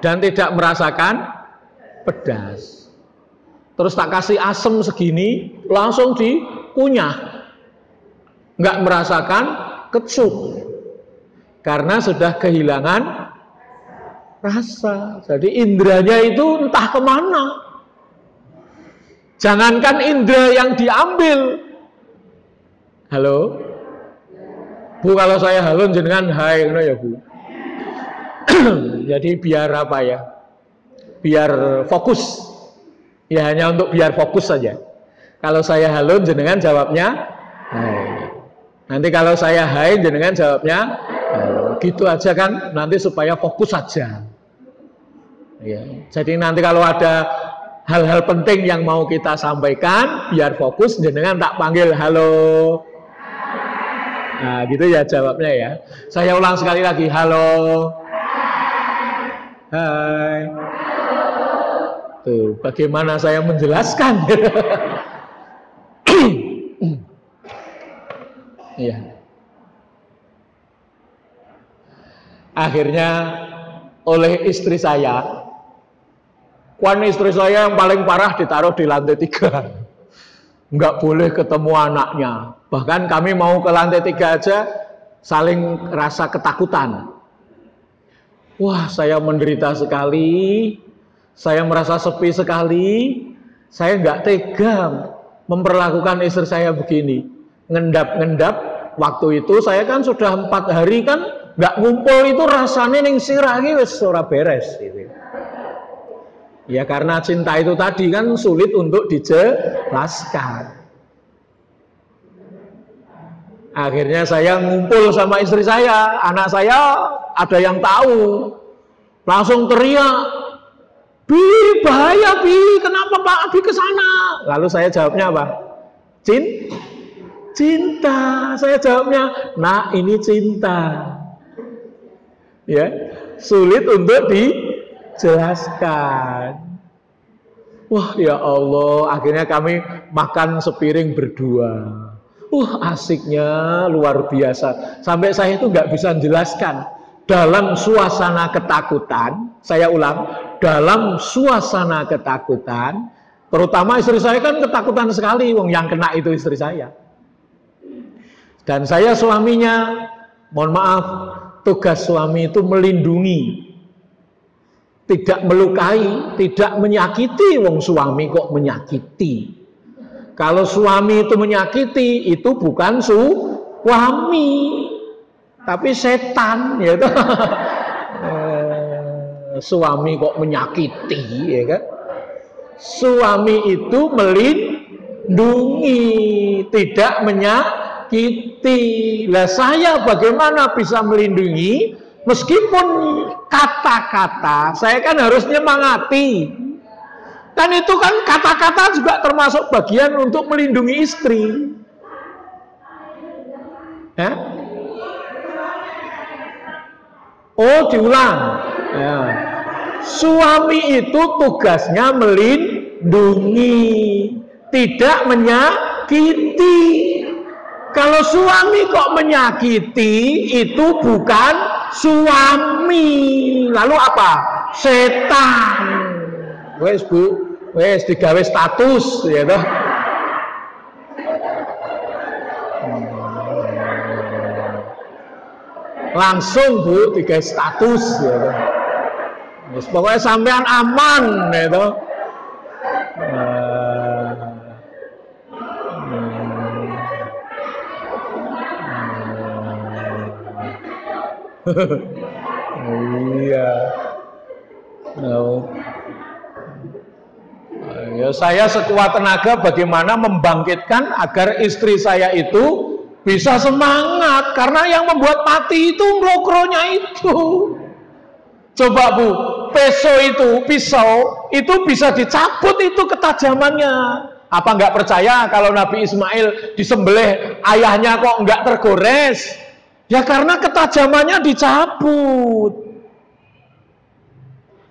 Dan tidak merasakan pedas. Terus tak kasih asam segini, langsung dikunyah. Nggak merasakan kecut. Karena sudah kehilangan rasa. Jadi indranya itu entah kemana. Jangankan indra yang diambil. Halo? Bu, kalau saya halo jenengan hai, ya Bu. Jadi biar apa ya? Biar fokus. Ya hanya untuk biar fokus saja. Kalau saya halo jenengan jawabnya hai. Nanti kalau saya hai jenengan jawabnya halo. Gitu aja kan, nanti supaya fokus saja. Ya. Jadi nanti kalau ada hal-hal penting yang mau kita sampaikan, biar fokus jenengan tak panggil halo. Nah, gitu ya jawabnya ya. Saya ulang sekali lagi, halo. Hai. Tuh, bagaimana saya menjelaskan? Iya. Akhirnya oleh istri saya, istri saya yang paling parah ditaruh di lantai 3. Nggak boleh ketemu anaknya. Bahkan kami mau ke lantai 3 aja saling rasa ketakutan. Wah, saya menderita sekali. Saya merasa sepi sekali. Saya nggak tega memperlakukan istri saya begini. Ngendap-ngendap. Waktu itu saya kan sudah 4 hari kan nggak ngumpul itu rasanya ning sirah iki wis ora beres gitu. Ya karena cinta itu tadi kan sulit untuk dijelaskan. Akhirnya saya ngumpul sama istri saya, anak saya ada yang tahu, langsung teriak, "Bi, bahaya Bi, kenapa Pak Abi ke sana?" Lalu saya jawabnya apa? Cinta. Saya jawabnya, "Nah, ini cinta." Ya, sulit untuk dijelaskan. Wah, ya Allah, akhirnya kami makan sepiring berdua. Asiknya luar biasa. Sampai saya itu nggak bisa menjelaskan. Dalam suasana ketakutan, saya ulang, dalam suasana ketakutan, terutama istri saya kan ketakutan sekali, wong yang kena itu istri saya. Dan saya suaminya, mohon maaf, tugas suami itu melindungi, tidak melukai, tidak menyakiti. Wong suami kok menyakiti? Kalau suami itu menyakiti, itu bukan suami, tapi setan, ya toh. Suami kok menyakiti, ya kan? Suami itu melindungi, tidak menyakiti. Lah saya bagaimana bisa melindungi? Meskipun kata-kata saya kan harus nyemangati. Kan itu kan kata-kata juga termasuk bagian untuk melindungi istri. Ya? Oh, diulang. Ya. Suami itu tugasnya melindungi, tidak menyakiti. Kalau suami kok menyakiti, itu bukan suami. Lalu apa? Setan. Wes Bu, wes digawe status, ya toh. Langsung Bu digawe status, ya toh. Wes pokoknya sampean aman, ya toh. Iya. No. Ya, saya sekuat tenaga bagaimana membangkitkan agar istri saya itu bisa semangat, karena yang membuat mati itu ngrokronya itu. Coba Bu, pisau itu bisa dicabut itu ketajamannya. Apa nggak percaya kalau Nabi Ismail disembelih ayahnya kok nggak tergores? Ya karena ketajamannya dicabut.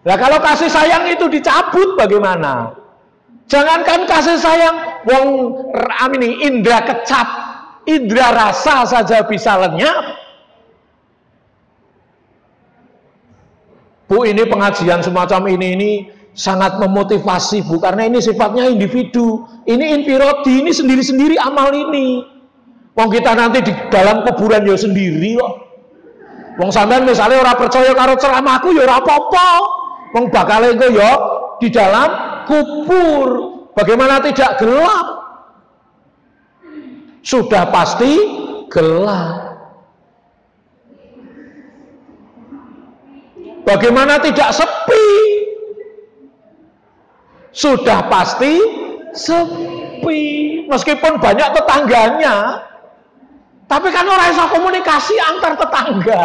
Nah kalau kasih sayang itu dicabut bagaimana? Jangankan kasih sayang, wong ini indra kecap, indra rasa saja bisa lenyap. Bu, ini pengajian semacam ini sangat memotivasi Bu, karena ini sifatnya individu. Ini infirodi, ini sendiri-sendiri amal ini. Wong kita nanti di dalam kuburan ya sendiri kok. Wong sampean misalnya ora percaya karo ceramahku ya ora apa-apa. Wong bakal engko ya di dalam kubur. Bagaimana tidak gelap? Sudah pasti gelap. Bagaimana tidak sepi? Sudah pasti sepi. Meskipun banyak tetangganya, tapi kan orang bisa komunikasi antar tetangga.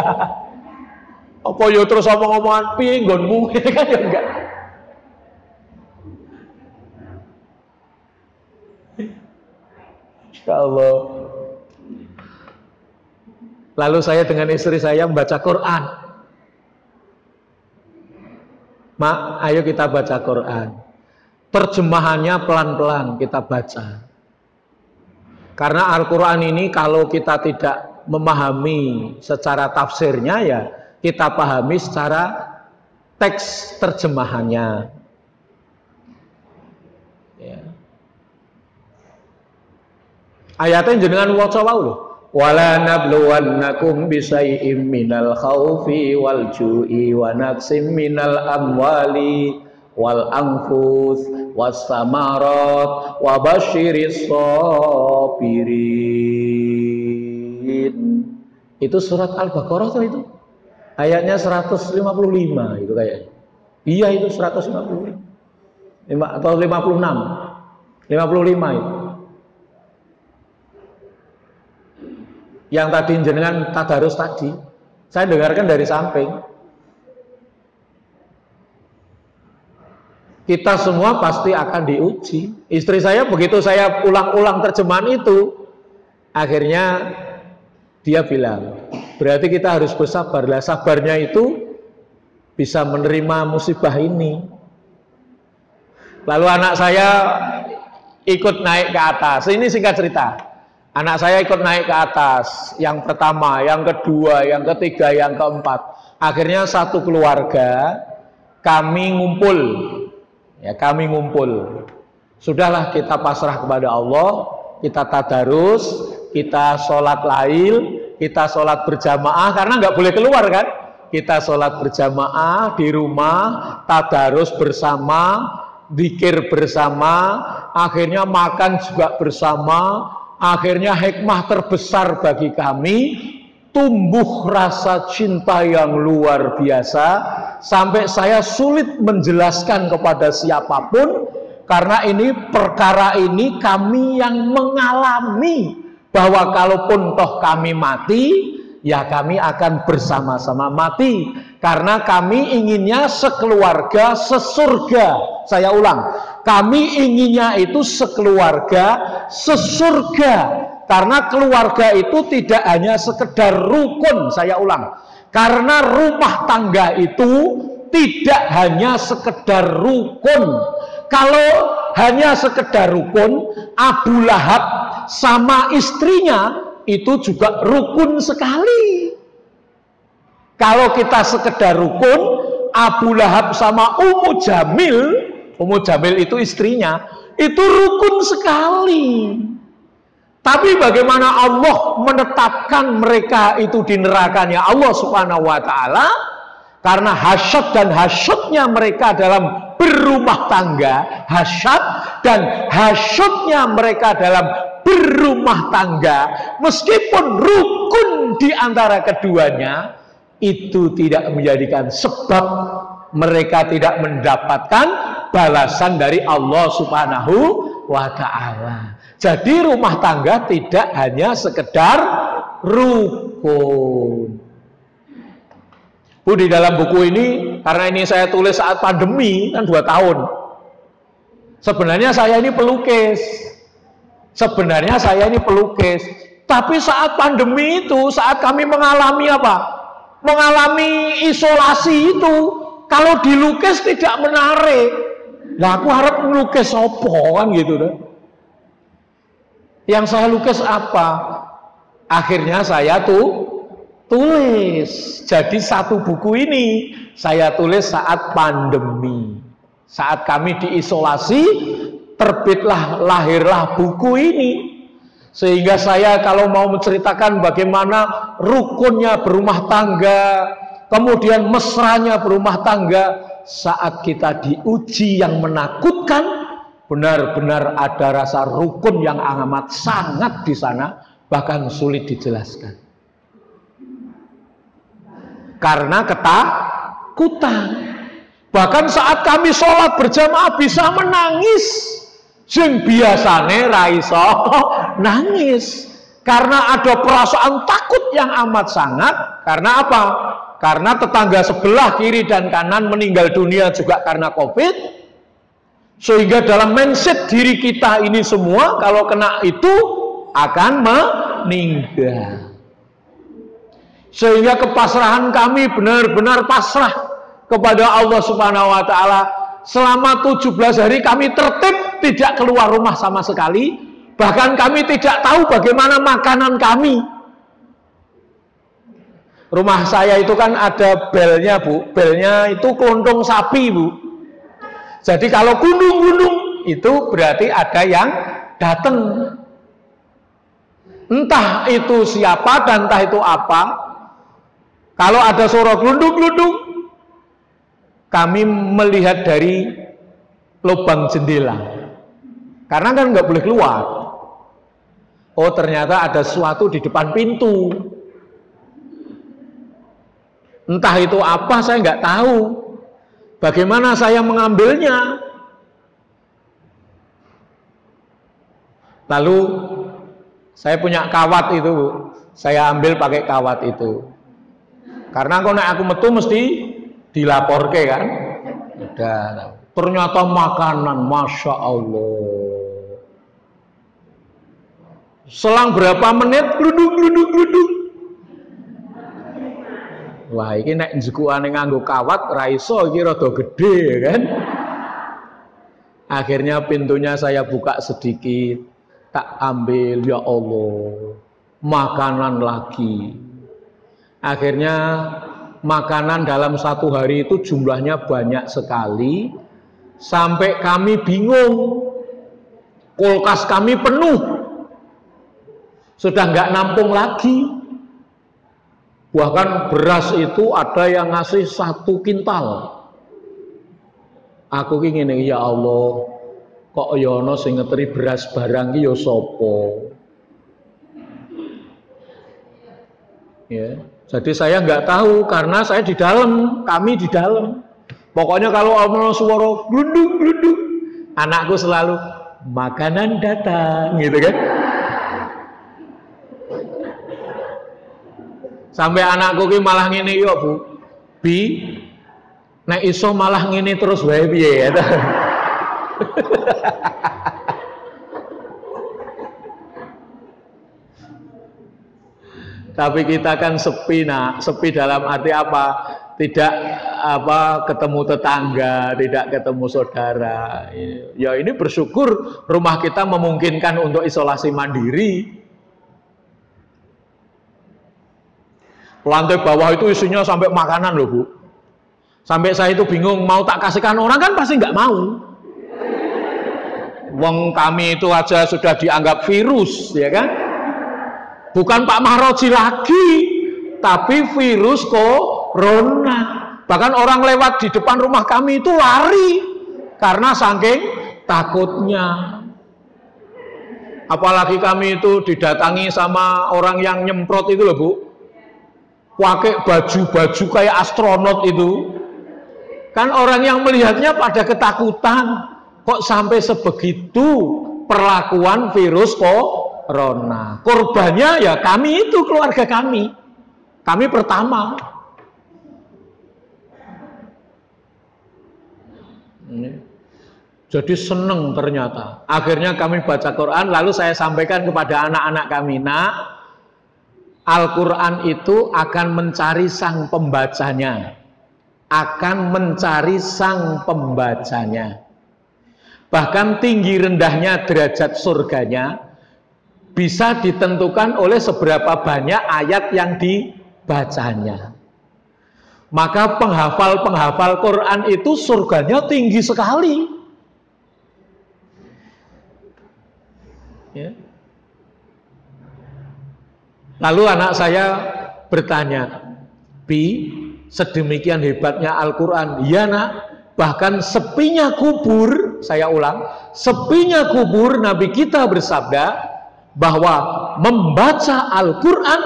Apa yo terus omong-omongan piye nggonmu kan ya enggak. Insyaallah. Lalu saya dengan istri saya membaca Quran. Mak, ayo kita baca Quran. Terjemahannya pelan-pelan kita baca. Karena Al-Quran ini kalau kita tidak memahami secara tafsirnya, ya kita pahami secara teks terjemahannya. Ya. Ayatnya jenengan waca wae lho. Wala nabluwannakum bisay'im minal khaufi wal ju'i wa naqsim minal amwali wal anfus was samarat wa basyiris sabirin. Itu surat Al-Baqarah tuh itu. Ayatnya 155 itu kayaknya. Iya itu 155. Atau 56. 55 itu. Yang tadi jenengan tadarus tadi, saya dengarkan dari samping. Kita semua pasti akan diuji. Istri saya begitu saya ulang-ulang terjemahan itu, akhirnya dia bilang, berarti kita harus bersabar. Lah sabarnya itu bisa menerima musibah ini. Lalu anak saya ikut naik ke atas. Ini singkat cerita. Anak saya ikut naik ke atas. Yang pertama, yang kedua, yang ketiga, yang keempat. Akhirnya satu keluarga kami ngumpul. Ya, kami ngumpul. Sudahlah kita pasrah kepada Allah, kita tadarus, kita sholat lail, kita sholat berjamaah karena nggak boleh keluar kan. Kita sholat berjamaah di rumah, tadarus bersama, zikir bersama, akhirnya makan juga bersama. Akhirnya hikmah terbesar bagi kami, tumbuh rasa cinta yang luar biasa sampai saya sulit menjelaskan kepada siapapun karena ini perkara ini kami yang mengalami bahwa kalaupun toh kami mati ya kami akan bersama-sama mati karena kami inginnya sekeluarga sesurga. Saya ulang, kami inginnya itu sekeluarga sesurga karena keluarga itu tidak hanya sekedar rukun. Saya ulang, karena rumah tangga itu tidak hanya sekedar rukun. Kalau hanya sekedar rukun, Abu Lahab sama istrinya itu juga rukun sekali. Kalau kita sekedar rukun, Abu Lahab sama Ummu Jamil itu istrinya, itu rukun sekali. Tapi bagaimana Allah menetapkan mereka itu di nerakanya Allah Subhanahu wa Ta'ala? Karena hasyat dan hasyatnya mereka dalam berumah tangga, hasyat dan hasyatnya mereka dalam berumah tangga, meskipun rukun di antara keduanya, itu tidak menjadikan sebab mereka tidak mendapatkan balasan dari Allah Subhanahu wa Ta'ala. Jadi rumah tangga tidak hanya sekedar rukun. Bu, di dalam buku ini, karena ini saya tulis saat pandemi, kan 2 tahun. Sebenarnya saya ini pelukis. Tapi saat pandemi itu, saat kami mengalami apa? Mengalami isolasi itu, kalau dilukis tidak menarik. Nah, aku harap melukis apa kan gitu deh. Yang saya lukis apa? Akhirnya saya tulis. Jadi satu buku ini saya tulis saat pandemi. Saat kami diisolasi, lahirlah buku ini. Sehingga saya kalau mau menceritakan bagaimana rukunnya berumah tangga, kemudian mesranya berumah tangga, saat kita diuji yang menakutkan, benar-benar ada rasa rukun yang amat sangat di sana, bahkan sulit dijelaskan. Karena ketakutan. Bahkan saat kami sholat berjamaah bisa menangis. Sing biasane ra iso nangis. Karena ada perasaan takut yang amat sangat. Karena apa? Karena tetangga sebelah kiri dan kanan meninggal dunia juga karena COVID. Sehingga dalam mindset diri kita ini semua kalau kena itu akan meninggal. Sehingga kepasrahan kami benar-benar pasrah kepada Allah Subhanahu wa Ta'ala. Selama 17 hari kami tertib tidak keluar rumah sama sekali. Bahkan kami tidak tahu bagaimana makanan kami. Rumah saya itu kan ada belnya, Bu. Belnya itu kelontong sapi, Bu. Jadi kalau gundung-gundung itu berarti ada yang datang. Entah itu siapa dan entah itu apa. Kalau ada suara glundung-glundung, kami melihat dari lubang jendela. Karena kan nggak boleh keluar. Oh, ternyata ada sesuatu di depan pintu. Entah itu apa, saya nggak tahu. Bagaimana saya mengambilnya? Lalu saya punya kawat itu, Bu. Saya ambil pakai kawat itu. Karena kalau aku metu mesti dilaporke kan. Udah. Ternyata makanan, Masya Allah. Selang berapa menit, gluduk. Wah, ini nek njekuane nganggo kawat ra iso iki rada gede kan. Akhirnya pintunya saya buka sedikit, tak ambil, ya Allah, makanan lagi. Akhirnya makanan dalam satu hari itu jumlahnya banyak sekali, sampai kami bingung. Kulkas kami penuh, sudah nggak nampung lagi. Bahkan beras itu ada yang ngasih 1 kintal. Aku ingin, ya Allah, kok yono sing ngeteri beras barang ki ya sapa? Ya, jadi saya nggak tahu karena saya di dalam, kami di dalam. Pokoknya kalau ono suara glundung, anakku selalu makanan datang, gitu kan? Sampai anakku ki malah ngene, yo Bu, Bi, nek iso malah ngene terus wae piye ya. Tapi kita kan sepi, nak. Sepi dalam arti apa? Tidak ketemu tetangga, tidak ketemu saudara. Ya ini bersyukur rumah kita memungkinkan untuk isolasi mandiri. Lantai bawah itu isinya sampai makanan loh, Bu. Sampai saya itu bingung, mau tak kasihkan orang kan pasti nggak mau. Wong kami itu aja sudah dianggap virus, ya kan? Bukan Pak Mahroji lagi, tapi virus corona. Bahkan orang lewat di depan rumah kami itu lari karena saking takutnya. Apalagi kami itu didatangi sama orang yang nyemprot itu loh, Bu. Pakai baju-baju kayak astronot itu. Kan orang yang melihatnya pada ketakutan. Kok sampai sebegitu perlakuan virus corona. Korbannya ya kami itu, keluarga kami. Kami pertama. Jadi seneng ternyata. Akhirnya kami baca Quran, lalu saya sampaikan kepada anak-anak kami, nak, Al-Quran itu akan mencari sang pembacanya. Akan mencari sang pembacanya. Bahkan tinggi rendahnya derajat surganya bisa ditentukan oleh seberapa banyak ayat yang dibacanya. Maka penghafal-penghafal Quran itu surganya tinggi sekali. Ya. Lalu anak saya bertanya, Bi, sedemikian hebatnya Al-Quran. Ya nak, bahkan sepinya kubur, saya ulang, sepinya kubur Nabi kita bersabda bahwa membaca Al-Quran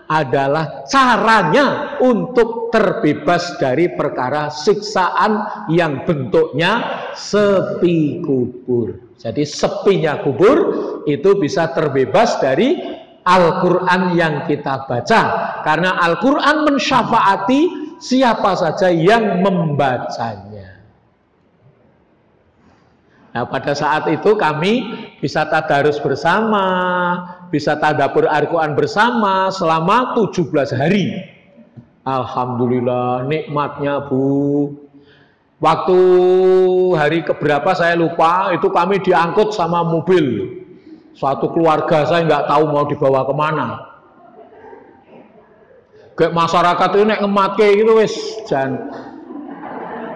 adalah caranya untuk terbebas dari perkara siksaan yang bentuknya sepi kubur. Jadi sepinya kubur itu bisa terbebas dari Al-Quran yang kita baca, karena Al-Quran mensyafaati siapa saja yang membacanya. Nah, pada saat itu kami bisa tadarus bersama, bisa tadabbur Al-Quran bersama selama 17 hari. Alhamdulillah, nikmatnya, Bu. Waktu hari keberapa saya lupa, itu kami diangkut sama mobil. Suatu keluarga saya nggak tahu mau dibawa kemana. Kayak masyarakat itu nek ngematke gitu wis jan.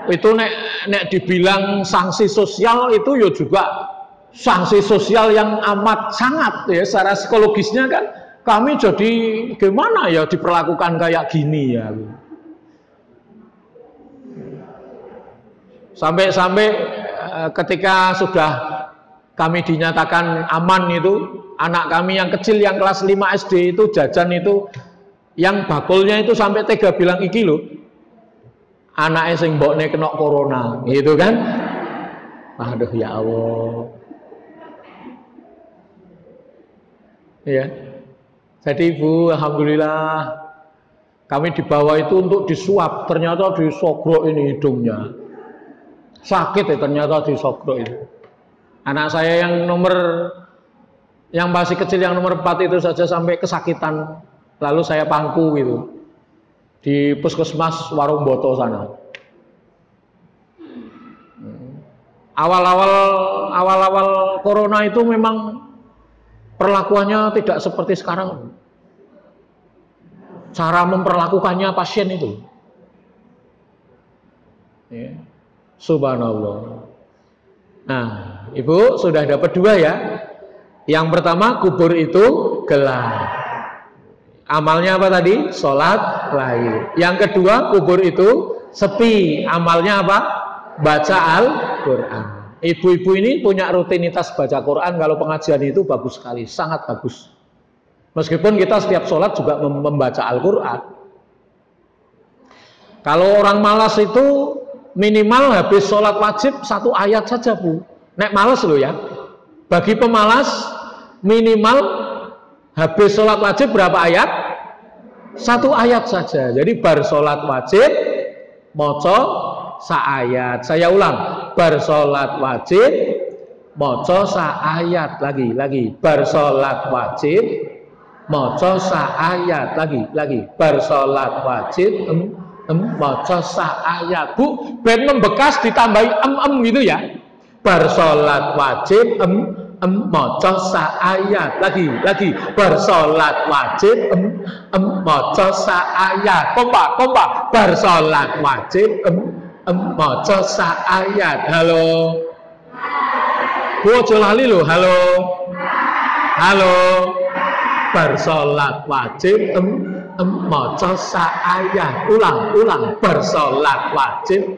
Itu nek dibilang sanksi sosial itu ya juga sanksi sosial yang amat sangat ya, secara psikologisnya kan kami jadi gimana ya diperlakukan kayak gini ya. Sampai-sampai ketika sudah kami dinyatakan aman itu, anak kami yang kecil yang kelas 5 SD itu jajan itu Yang bakulnya itu sampai tega bilang iki lho, anaknya sing mbokne kena corona, gitu kan? Aduh ya Allah. Ya. Jadi Ibu, alhamdulillah kami dibawa itu untuk disuap, ternyata disogrok ini hidungnya. Sakit ya ternyata disogrok itu. Anak saya yang masih kecil yang nomor 4 itu saja sampai kesakitan. Lalu saya pangku gitu di puskesmas Warung Boto sana. Awal-awal corona itu memang perlakuannya tidak seperti sekarang. Cara memperlakukannya pasien itu. Ya. Subhanallah. Nah, Ibu sudah dapat 2 ya. Yang pertama, kubur itu gelap. Amalnya apa tadi? Sholat lahir. Yang kedua, kubur itu sepi. Amalnya apa? Baca Al-Quran. Ibu-ibu ini punya rutinitas baca Quran. Kalau pengajian itu bagus sekali, sangat bagus. Meskipun kita setiap sholat juga membaca Al-Quran. Kalau orang malas itu minimal habis sholat wajib 1 ayat saja, Bu. Nek malas loh ya. Bagi pemalas minimal habis sholat wajib berapa ayat? 1 ayat saja. Jadi bar sholat wajib moco sa-ayat. Saya ulang, bar sholat wajib moco sa-ayat. Lagi bar sholat wajib moco sa-ayat. Lagi bar sholat wajib moco sa-ayat. Bu, ben membekas ditambahi gitu ya. Bar sholat wajib moco sa-ayat. Lagi bar sholat wajib moco sa-ayat. Kompak bar sholat wajib moco sa-ayat. Halo Bu, ojo lali lho. Halo bar sholat wajib moco sa-ayat. Ulang bar sholat wajib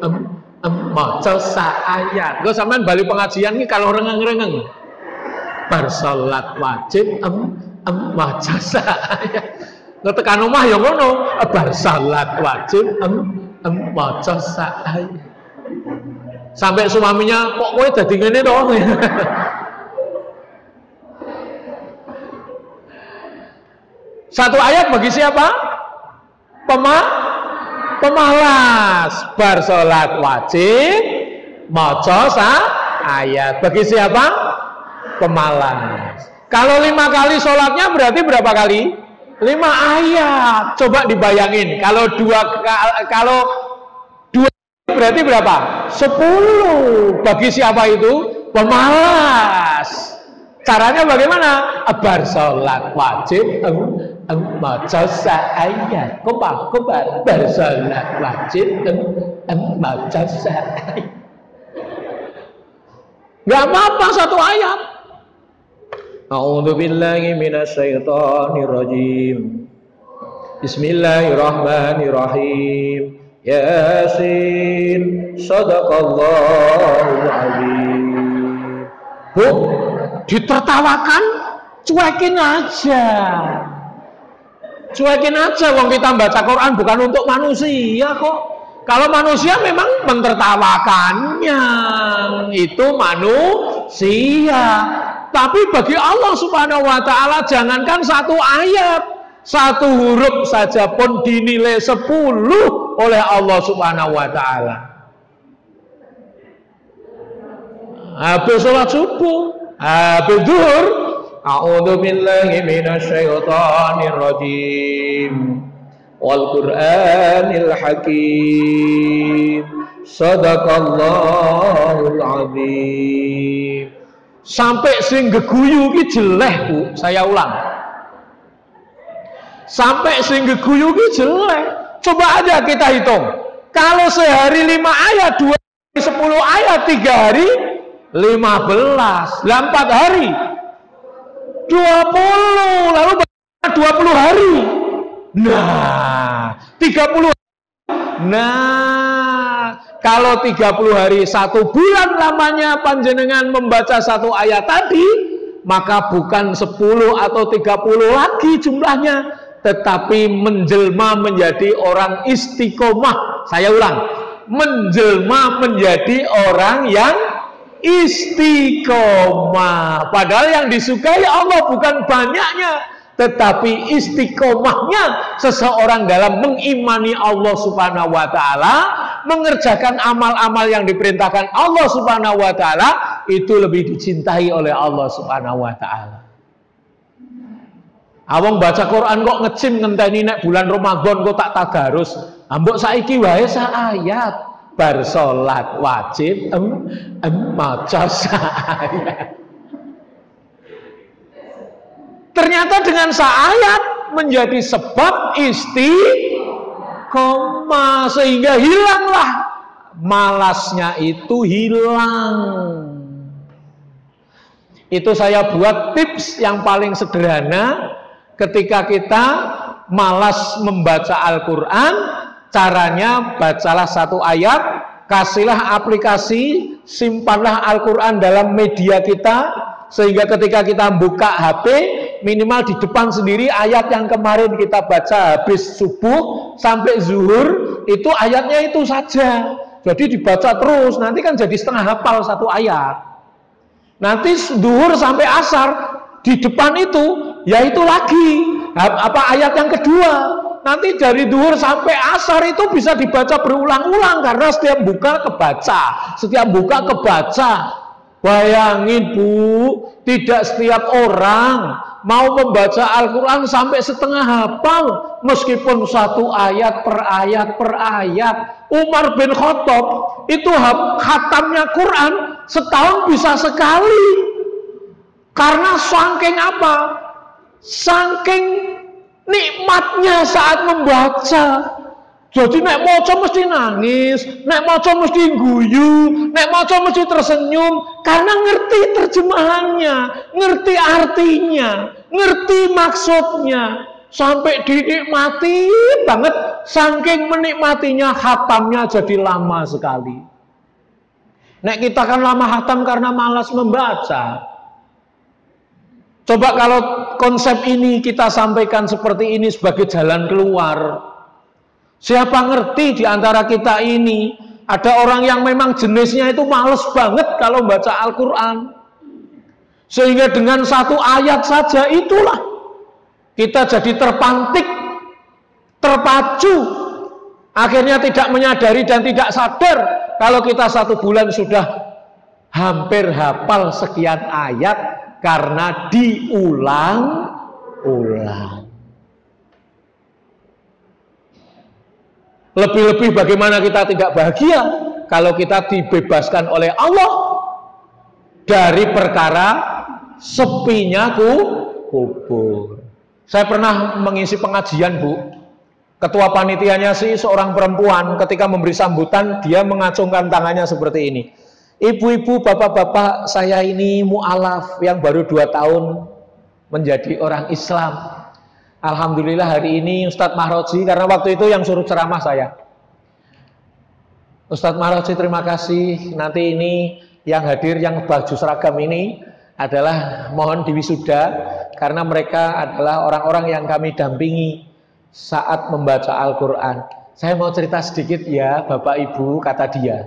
moco sa-ayat. Kok sampean bali pengajian ini kalau rengeng-rengeng bar sholat wajib moco sa-ayat. Ngetekan omah ya ngono, bar sholat wajib moco sa-ayat. Sampai suaminya, kok kowe dadi ngene to? Satu ayat bagi siapa? Pemalas. Bar sholat wajib moco sa-ayat. Bagi siapa? Pemalas. Kalau 5 kali sholatnya berarti berapa kali? 5 ayat. Coba dibayangin. Kalau 2 berarti berapa? 10. Bagi siapa itu? Pemalas. Caranya bagaimana? Bar sholat wajib moco sa-ayat. Kompak bar sholat wajib moco sa-ayat. Gak apa-apa 1 ayat. A'udzu billahi minasyaitonir rajim. Bismillahirrahmanirrahim. Yasin. Shadaqallahul azim. Bu, ditertawakan, cuekin aja. Wong kita baca Quran bukan untuk manusia kok. Kalau manusia memang mentertawakannya, itu manusia. Tapi bagi Allah Subhanahu wa ta'ala, jangankan 1 ayat, 1 huruf saja pun dinilai 10 oleh Allah Subhanahu wa ta'ala. Habis sholat subuh, habis zuhur, a'udzu billahi minasyaitonir rajim. Wal Qur'anil Hakim. Shadaqallahul azim. Sampai sing geguyu ki jeleh, Bu. Saya ulang. Sampai sing geguyu ki jeleh. Coba aja kita hitung. Kalau sehari 5 ayat, 2 hari 10 ayat, 3 hari 15, 4 hari 20, lalu 20 hari. Nah, 30 hari. Nah, kalau 30 hari 1 bulan lamanya panjenengan membaca 1 ayat tadi, maka bukan 10 atau 30 lagi jumlahnya, tetapi menjelma menjadi orang istiqomah. Saya ulang, menjelma menjadi orang yang istiqomah. Padahal yang disukai Allah bukan banyaknya, tetapi istiqomahnya seseorang dalam mengimani Allah Subhanahu wa taala, mengerjakan amal-amal yang diperintahkan Allah Subhanahu wa taala, itu lebih dicintai oleh Allah Subhanahu wa taala. Awang baca Quran kok ngecim ngenteni nek bulan Ramadan kok tak tadarus. Ambok saiki wae sak ayat. Bar salat wajib maca ayat. Ternyata dengan ayat menjadi sebab istiqomah, sehingga hilanglah malasnya, itu hilang. Itu saya buat tips yang paling sederhana ketika kita malas membaca Al-Quran. Caranya bacalah satu ayat, kasihlah aplikasi, simpanlah Al-Quran dalam media kita, sehingga ketika kita buka HP, minimal di depan sendiri ayat yang kemarin kita baca habis subuh sampai zuhur, itu ayatnya itu saja. Jadi dibaca terus, nanti kan jadi setengah hafal satu ayat. Nanti zuhur sampai asar, di depan itu, yaitu lagi apa ayat yang kedua. Nanti dari duhur sampai asar itu bisa dibaca berulang-ulang, karena setiap buka kebaca, setiap buka kebaca. Bayangin Bu, tidak setiap orang mau membaca Al-Quran sampai setengah hafal, meskipun satu ayat per ayat per ayat. Umar bin Khattab itu khatamnya Quran setahun bisa sekali, karena saking apa? Saking nikmatnya saat membaca. Jadi nek maca mesti nangis, nek maca mesti guyu, nek maca mesti tersenyum, karena ngerti terjemahannya, ngerti artinya, ngerti maksudnya, sampai dinikmati banget. Saking menikmatinya, khatamnya jadi lama sekali. Nek kita kan lama khatam karena malas membaca. Coba kalau konsep ini kita sampaikan seperti ini sebagai jalan keluar. Siapa ngerti di antara kita ini ada orang yang memang jenisnya itu males banget kalau baca Al-Quran, sehingga dengan satu ayat saja itulah kita jadi terpantik, terpacu, akhirnya tidak menyadari dan tidak sadar kalau kita satu bulan sudah hampir hafal sekian ayat karena diulang-ulang. Lebih-lebih bagaimana kita tidak bahagia kalau kita dibebaskan oleh Allah dari perkara sepinya kubur. Saya pernah mengisi pengajian, Bu. Ketua panitianya sih seorang perempuan, ketika memberi sambutan dia mengacungkan tangannya seperti ini. Ibu-ibu, bapak-bapak, saya ini mu'alaf yang baru 2 tahun menjadi orang Islam. Alhamdulillah hari ini Ustadz Mahroji, karena waktu itu yang suruh ceramah saya. Ustadz Mahroji, terima kasih. Nanti ini yang hadir, yang baju seragam ini adalah mohon diwisuda, karena mereka adalah orang-orang yang kami dampingi saat membaca Al-Quran. Saya mau cerita sedikit ya Bapak Ibu, kata dia.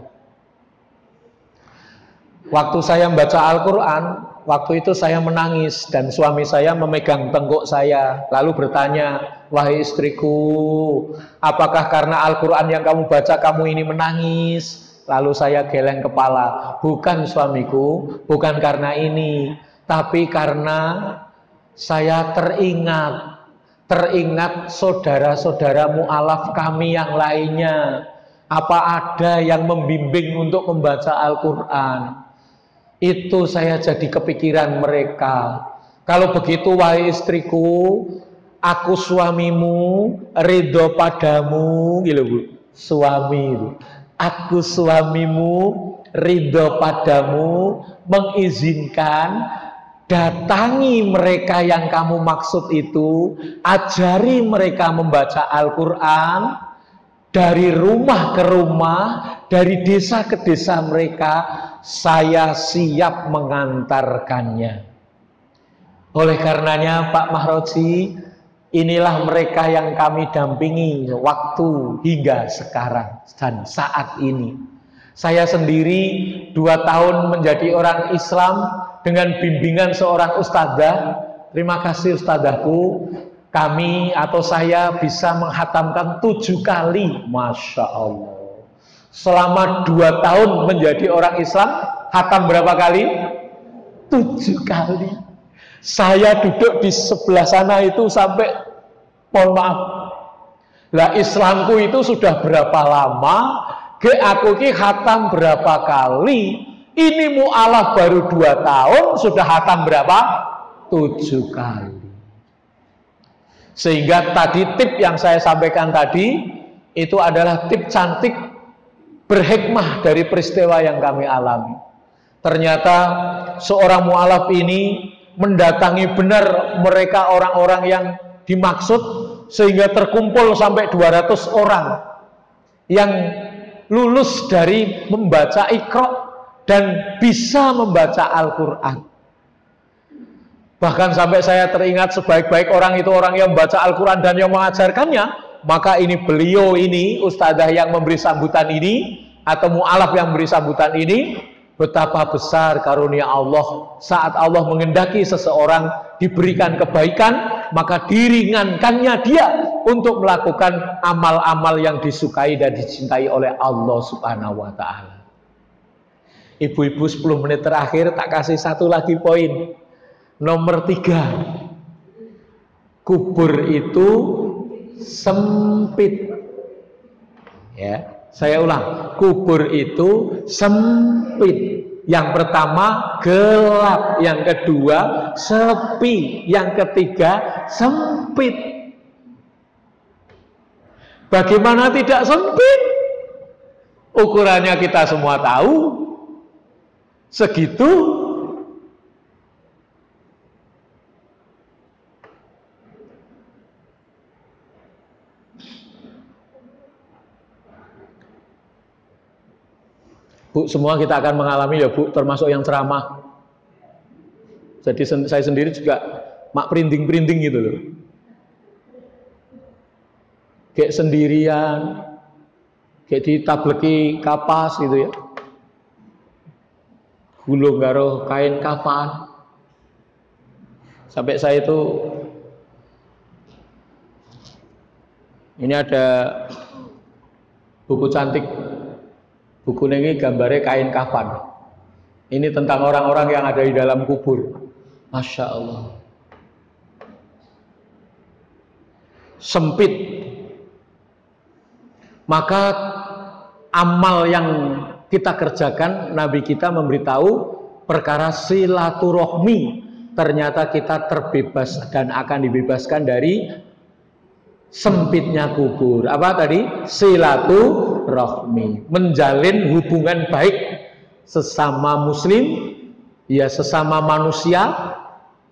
Waktu saya membaca Al-Quran, waktu itu saya menangis dan suami saya memegang tengkuk saya lalu bertanya, wahai istriku, apakah karena Al-Quran yang kamu baca kamu ini menangis? Lalu saya geleng kepala, bukan suamiku, bukan karena ini, tapi karena saya teringat saudara-saudara mu'alaf kami yang lainnya. Apa ada yang membimbing untuk membaca Al-Quran? Itu saya jadi kepikiran mereka. Kalau begitu wahai istriku, aku suamimu, ridho padamu, gitu Bu. Suami itu. Aku suamimu, ridho padamu, mengizinkan datangi mereka yang kamu maksud itu, ajari mereka membaca Al-Quran dari rumah ke rumah, dari desa ke desa mereka. Saya siap mengantarkannya. Oleh karenanya Pak Mahroji, Inilah mereka yang kami dampingi waktu hingga sekarang dan saat ini. Saya sendiri 2 tahun menjadi orang Islam dengan bimbingan seorang ustadzah. Terima kasih ustadzahku. Kami atau saya bisa menghatamkan 7 kali. Masya Allah. Selama 2 tahun menjadi orang Islam, hatam berapa kali? 7 kali. Saya duduk di sebelah sana itu sampai, mohon maaf, lah Islamku itu sudah berapa lama, aku ki khatam berapa kali, ini mu'alaf baru 2 tahun, sudah khatam berapa? 7 kali. Sehingga tadi tip yang saya sampaikan tadi, itu adalah tip cantik, berhikmah dari peristiwa yang kami alami. Ternyata seorang mu'alaf ini mendatangi benar mereka orang-orang yang dimaksud, sehingga terkumpul sampai 200 orang yang lulus dari membaca Iqra dan bisa membaca Al-Quran. Bahkan sampai saya teringat sebaik-baik orang itu orang yang membaca Al-Quran dan yang mengajarkannya. Maka ini beliau ini, ustadzah yang memberi sambutan ini, atau mu'alaf yang memberi sambutan ini, betapa besar karunia Allah saat Allah mengendaki seseorang diberikan kebaikan, maka diringankannya dia untuk melakukan amal-amal yang disukai dan dicintai oleh Allah Subhanahu wa ta'ala. Ibu-ibu, 10 menit terakhir tak kasih satu lagi poin. Nomor 3, kubur itu sempit. Ya, saya ulang, kubur itu sempit. Yang pertama gelap, yang kedua sepi, yang ketiga sempit. Bagaimana tidak sempit? Ukurannya kita semua tahu, segitu. Bu, semua kita akan mengalami ya Bu, termasuk yang ceramah. Jadi saya sendiri juga mak perinting-perinting gitu loh. Kayak sendirian, kayak ditableki kapas gitu ya. Gulung karo kain kafan. Sampai saya itu, ini ada buku cantik. Buku ini gambarnya kain kafan. Ini tentang orang-orang yang ada di dalam kubur. Masya Allah. Sempit. Maka amal yang kita kerjakan, Nabi kita memberitahu perkara silaturahmi. Ternyata kita terbebas dan akan dibebaskan dari sempitnya kubur. Apa tadi? Silaturahmi, menjalin hubungan baik sesama muslim, ya sesama manusia.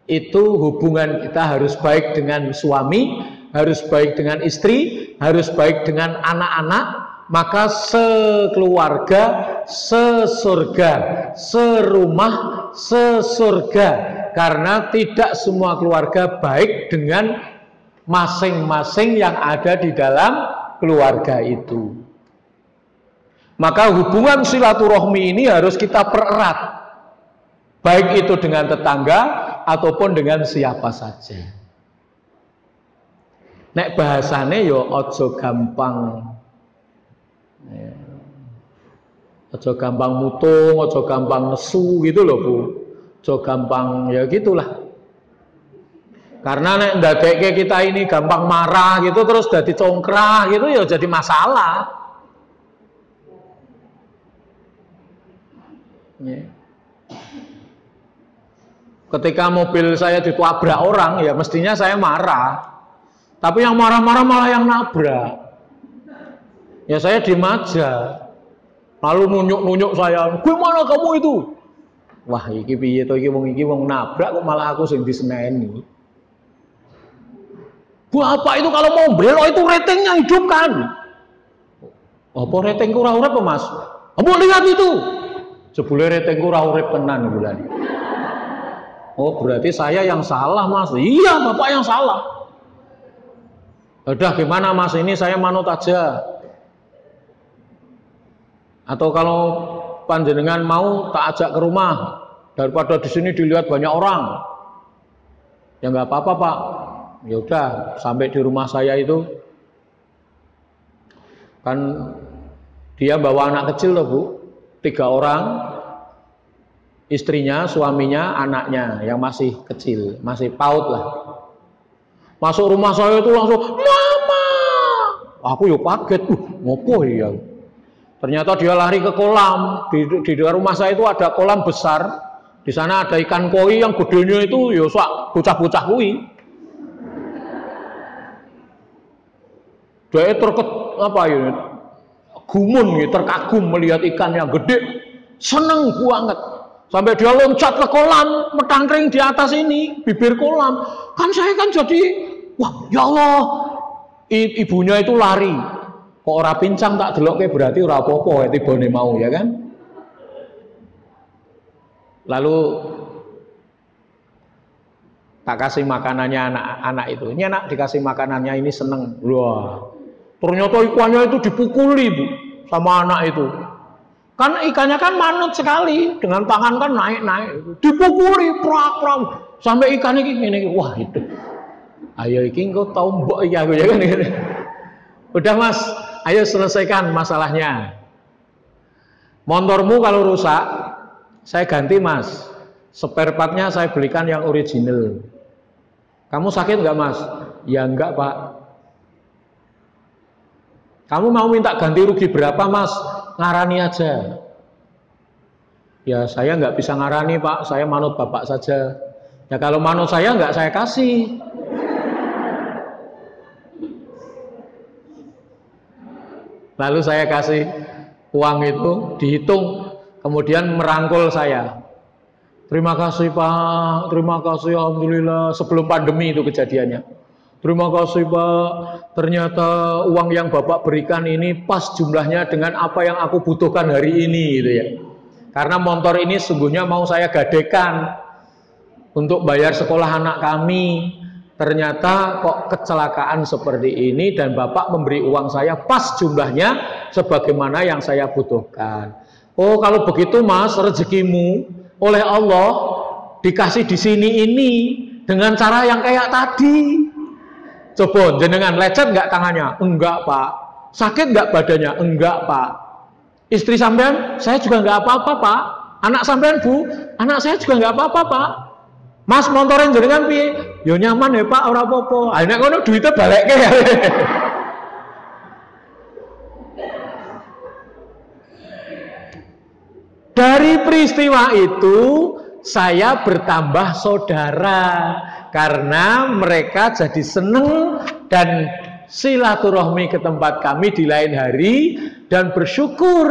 Itu hubungan kita harus baik dengan suami, harus baik dengan istri, harus baik dengan anak-anak. Maka sekeluarga sesurga, serumah sesurga. Karena tidak semua keluarga baik dengan masing-masing yang ada di dalam keluarga itu. Maka hubungan silaturahmi ini harus kita pererat, baik itu dengan tetangga ataupun dengan siapa saja. Nek bahasane yo ojo gampang, ojo gampang mutung, ojo gampang nesu gitu loh Bu, ojo gampang ya gitulah. Karena nek ndadekke kita ini gampang marah gitu terus jadi congkrah gitu ya jadi masalah. Ketika mobil saya ditabrak orang ya mestinya saya marah. Tapi yang marah-marah malah yang nabrak. Ya saya diem aja. Lalu nunjuk-nunjuk saya, "Gimana kamu itu?" Wah, iki piye to iki wong nabrak kok malah aku sing diseneni. Bapak itu kalau mau belok itu ratingnya hidupkan. Apa ratingku ora urip Mas? Apa lihat itu? Jebule ratingku ora urip tenan bulan. Oh, berarti saya yang salah Mas. Iya, Bapak yang salah. Udah gimana Mas, ini saya manut aja. Atau kalau panjenengan mau tak ajak ke rumah, daripada di sini dilihat banyak orang. Ya nggak apa-apa Pak. Ya udah, sampai di rumah saya itu kan dia bawa anak kecil loh Bu, 3 orang, istrinya, suaminya, anaknya yang masih kecil, masih PAUD lah. Masuk rumah saya itu langsung mama, aku yuk kaget, ngopo ya. Ternyata dia lari ke kolam. Di rumah saya itu ada kolam besar, di sana ada ikan koi yang gedenya itu ya sak bocah-bocah kui. Dia apa ya, gumun gitu, terkagum melihat ikan yang gede, seneng banget. Sampai dia loncat ke kolam, metangkring di atas ini, bibir kolam. Kan saya kan jadi, wah ya Allah, ibunya itu lari. Kok ora pincang tak delok berarti ora apa-apa tibane mau ya kan. Lalu tak kasih makanannya anak-anak itu. Ini anak dikasih makanannya ini seneng. Wah. Ternyata ikannya itu dipukuli Bu sama anak itu. Kan ikannya kan manut sekali, dengan tangan kan naik-naik, dipukuli prak-prak sampai ikan ini, wah itu. Ayo iki engko tau mbok iki aku ya kan. Udah Mas, ayo selesaikan masalahnya. Motormu kalau rusak, saya ganti Mas. Spare partnya saya belikan yang original. Kamu sakit nggak Mas? Ya enggak Pak. Kamu mau minta ganti rugi berapa Mas? Ngarani aja. Ya saya nggak bisa ngarani Pak, saya manut Bapak saja. Ya kalau manut saya nggak saya kasih. Lalu saya kasih uang itu, dihitung, kemudian merangkul saya. Terima kasih Pak, terima kasih Alhamdulillah, sebelum pandemi itu kejadiannya. Terima kasih Pak, ternyata uang yang Bapak berikan ini pas jumlahnya dengan apa yang aku butuhkan hari ini gitu ya. Karena motor ini sungguhnya mau saya gadekan untuk bayar sekolah anak kami. Ternyata kok kecelakaan seperti ini dan Bapak memberi uang saya pas jumlahnya sebagaimana yang saya butuhkan. Oh kalau begitu Mas, rezekimu oleh Allah dikasih di sini ini dengan cara yang kayak tadi. Coba jenengan lecet nggak tangannya? Enggak Pak. Sakit nggak badannya? Enggak Pak. Istri sampean? Saya juga nggak apa-apa Pak. Anak sampean Bu? Anak saya juga nggak apa-apa Pak. Mas montorin jenengan piye? Yo nyaman ya Pak, ora apa-apa. Akhirnya kono duitnya balekke ya. Dari peristiwa itu saya bertambah saudara karena mereka jadi seneng dan silaturahmi ke tempat kami di lain hari dan bersyukur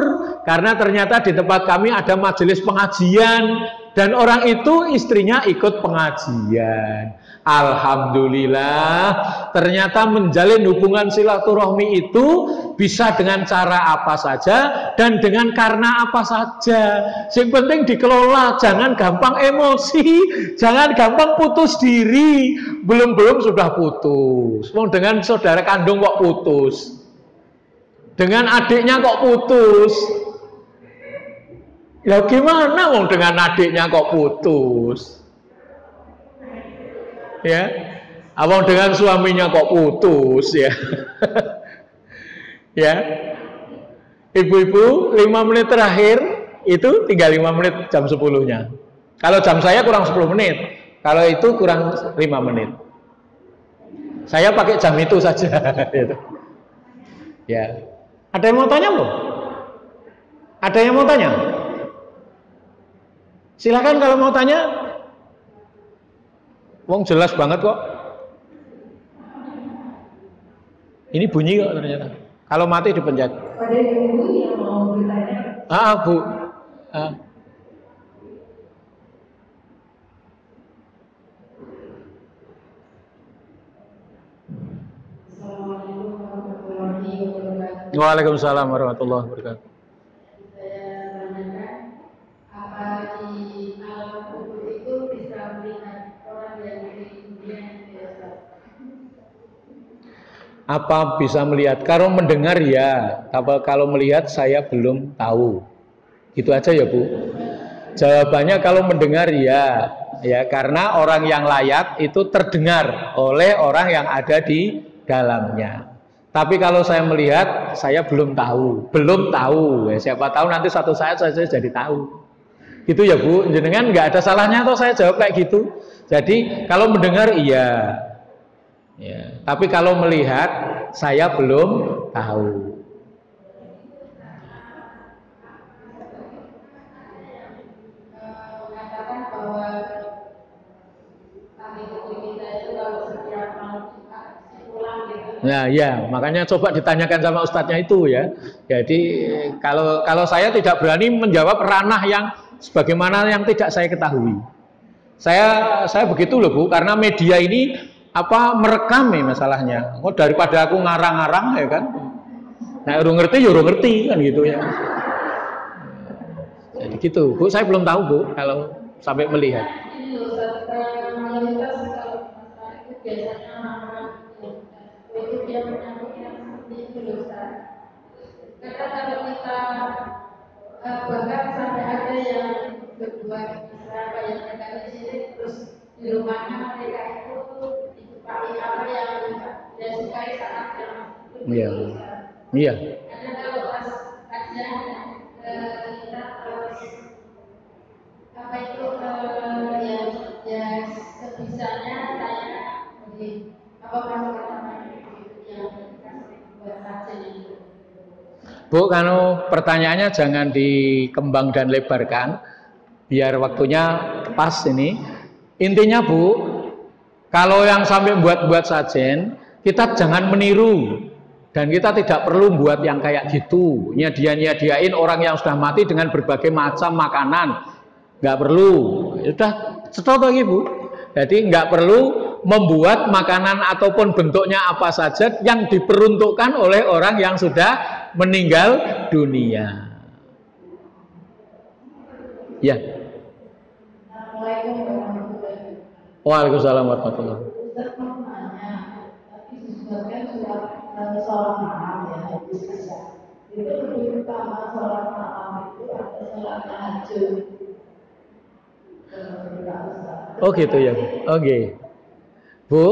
karena ternyata di tempat kami ada majelis pengajian dan orang itu istrinya ikut pengajian. Alhamdulillah, ternyata menjalin hubungan silaturahmi itu bisa dengan cara apa saja dan dengan karena apa saja. Yang penting dikelola, jangan gampang emosi, jangan gampang putus diri. Belum-belum sudah putus. Mau dengan saudara kandung kok putus, dengan adiknya kok putus. Ya gimana mau dengan adiknya kok putus? Ya, abang dengan suaminya kok putus ya. Ya, ibu-ibu 5 menit terakhir itu tinggal 5 menit jam 10-nya. Kalau jam saya kurang 10 menit, kalau itu kurang 5 menit. Saya pakai jam itu saja. Gitu. Ya, ada yang mau tanya belum? Ada yang mau tanya? Silakan kalau mau tanya. Wong jelas banget kok. Ini bunyi kok ternyata. Kalau mati dipencet. Ada ibu yang mau bertanya? Bu. Assalamualaikum warahmatullahi wabarakatuh. Waalaikumsalam warahmatullahi wabarakatuh. Saya tanyakan, apa di alam kubur itu bisa melihat orang yang dari dunia yang biasa? Apa bisa melihat? Kalau mendengar ya, kalau melihat saya belum tahu. Gitu aja ya Bu. Jawabannya kalau mendengar ya, ya karena orang yang layak itu terdengar oleh orang yang ada di dalamnya. Tapi kalau saya melihat, saya belum tahu. Ya, siapa tahu nanti suatu saat saya jadi tahu. Gitu ya Bu. Jenengan nggak ada salahnya toh saya jawab kayak gitu. Jadi kalau mendengar iya. Ya, tapi kalau melihat saya belum tahu. Mengatakan bahwa kami kita itu kalau setiap malam pulang gitu. Nah, ya, makanya coba ditanyakan sama ustadznya itu ya. Jadi kalau saya tidak berani menjawab ranah yang sebagaimana yang tidak saya ketahui. Saya begitu loh Bu, karena media ini merekam ya masalahnya. Oh, daripada aku ngarang-ngarang ya kan. Nah, orang ngerti kan gitu ya. Jadi gitu, Bu. Saya belum tahu Bu kalau sampai melihat. Ini loh, mayoritas kalau masalah itu biasanya orang itu dia menyambut yang seperti itu loh, Ustaz. Karena kalau kita bahkan sampai ada yang berbuat apa yang mereka di sini terus di rumahnya mereka itu dipakai apa yang dia sukai saat yang Iya. Iya. karena kalau pas kajian kita harus apa itu ya sebisanya saya beri kata-kata yang buat kajian itu. Bu, kalau pertanyaannya jangan dikembang dan lebarkan, biar waktunya pas ini. Intinya Bu, kalau yang sampai buat sajen, kita jangan meniru. Dan kita tidak perlu buat yang kayak gitu, nyediain orang yang sudah mati dengan berbagai macam makanan. Nggak perlu, sudah setotong Ibu. Jadi nggak perlu membuat makanan ataupun bentuknya apa saja yang diperuntukkan oleh orang yang sudah meninggal dunia. Ya. Waalaikumsalam warahmatullahi wabarakatuh. Sholat malam ya, itu lebih utama sholat malam itu atau sholat tahajud. Oh gitu ya, oke. Bu,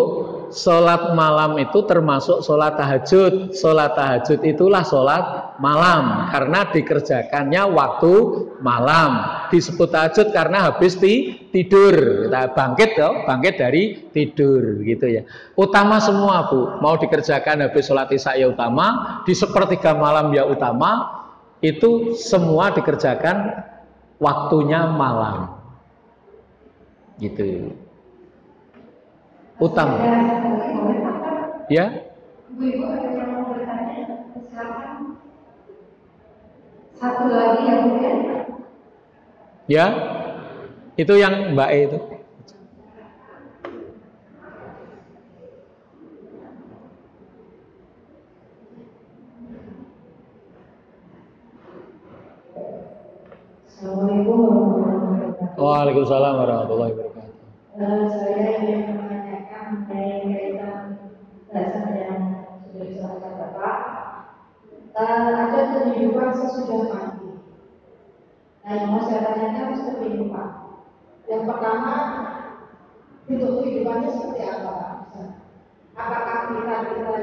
sholat malam itu termasuk sholat tahajud. Sholat tahajud itulah sholat malam karena dikerjakannya waktu malam. Disebut tahajud karena habis tidur. Kita bangkit dari tidur gitu ya. Utama semua Bu, mau dikerjakan habis sholat isya ya utama, di sepertiga malam ya utama. Itu semua dikerjakan waktunya malam. Gitu. Utama. Ya. Ibu ada yang mau bertanya, silakan. Satu lagi yang mungkin. Ya. Itu yang Mbak E itu. Assalamualaikum warahmatullahi wabarakatuh. Waalaikumsalam warahmatullahi wabarakatuh. Saya ingin menanyakan kaitan dasar yang sudah disampaikan Bapak. Ada kehidupan sesudah mati. Nah, yang mau saya tanyakan seperti ini Pak. Yang pertama, bentuk kehidupannya seperti apa Pak? Apakah kita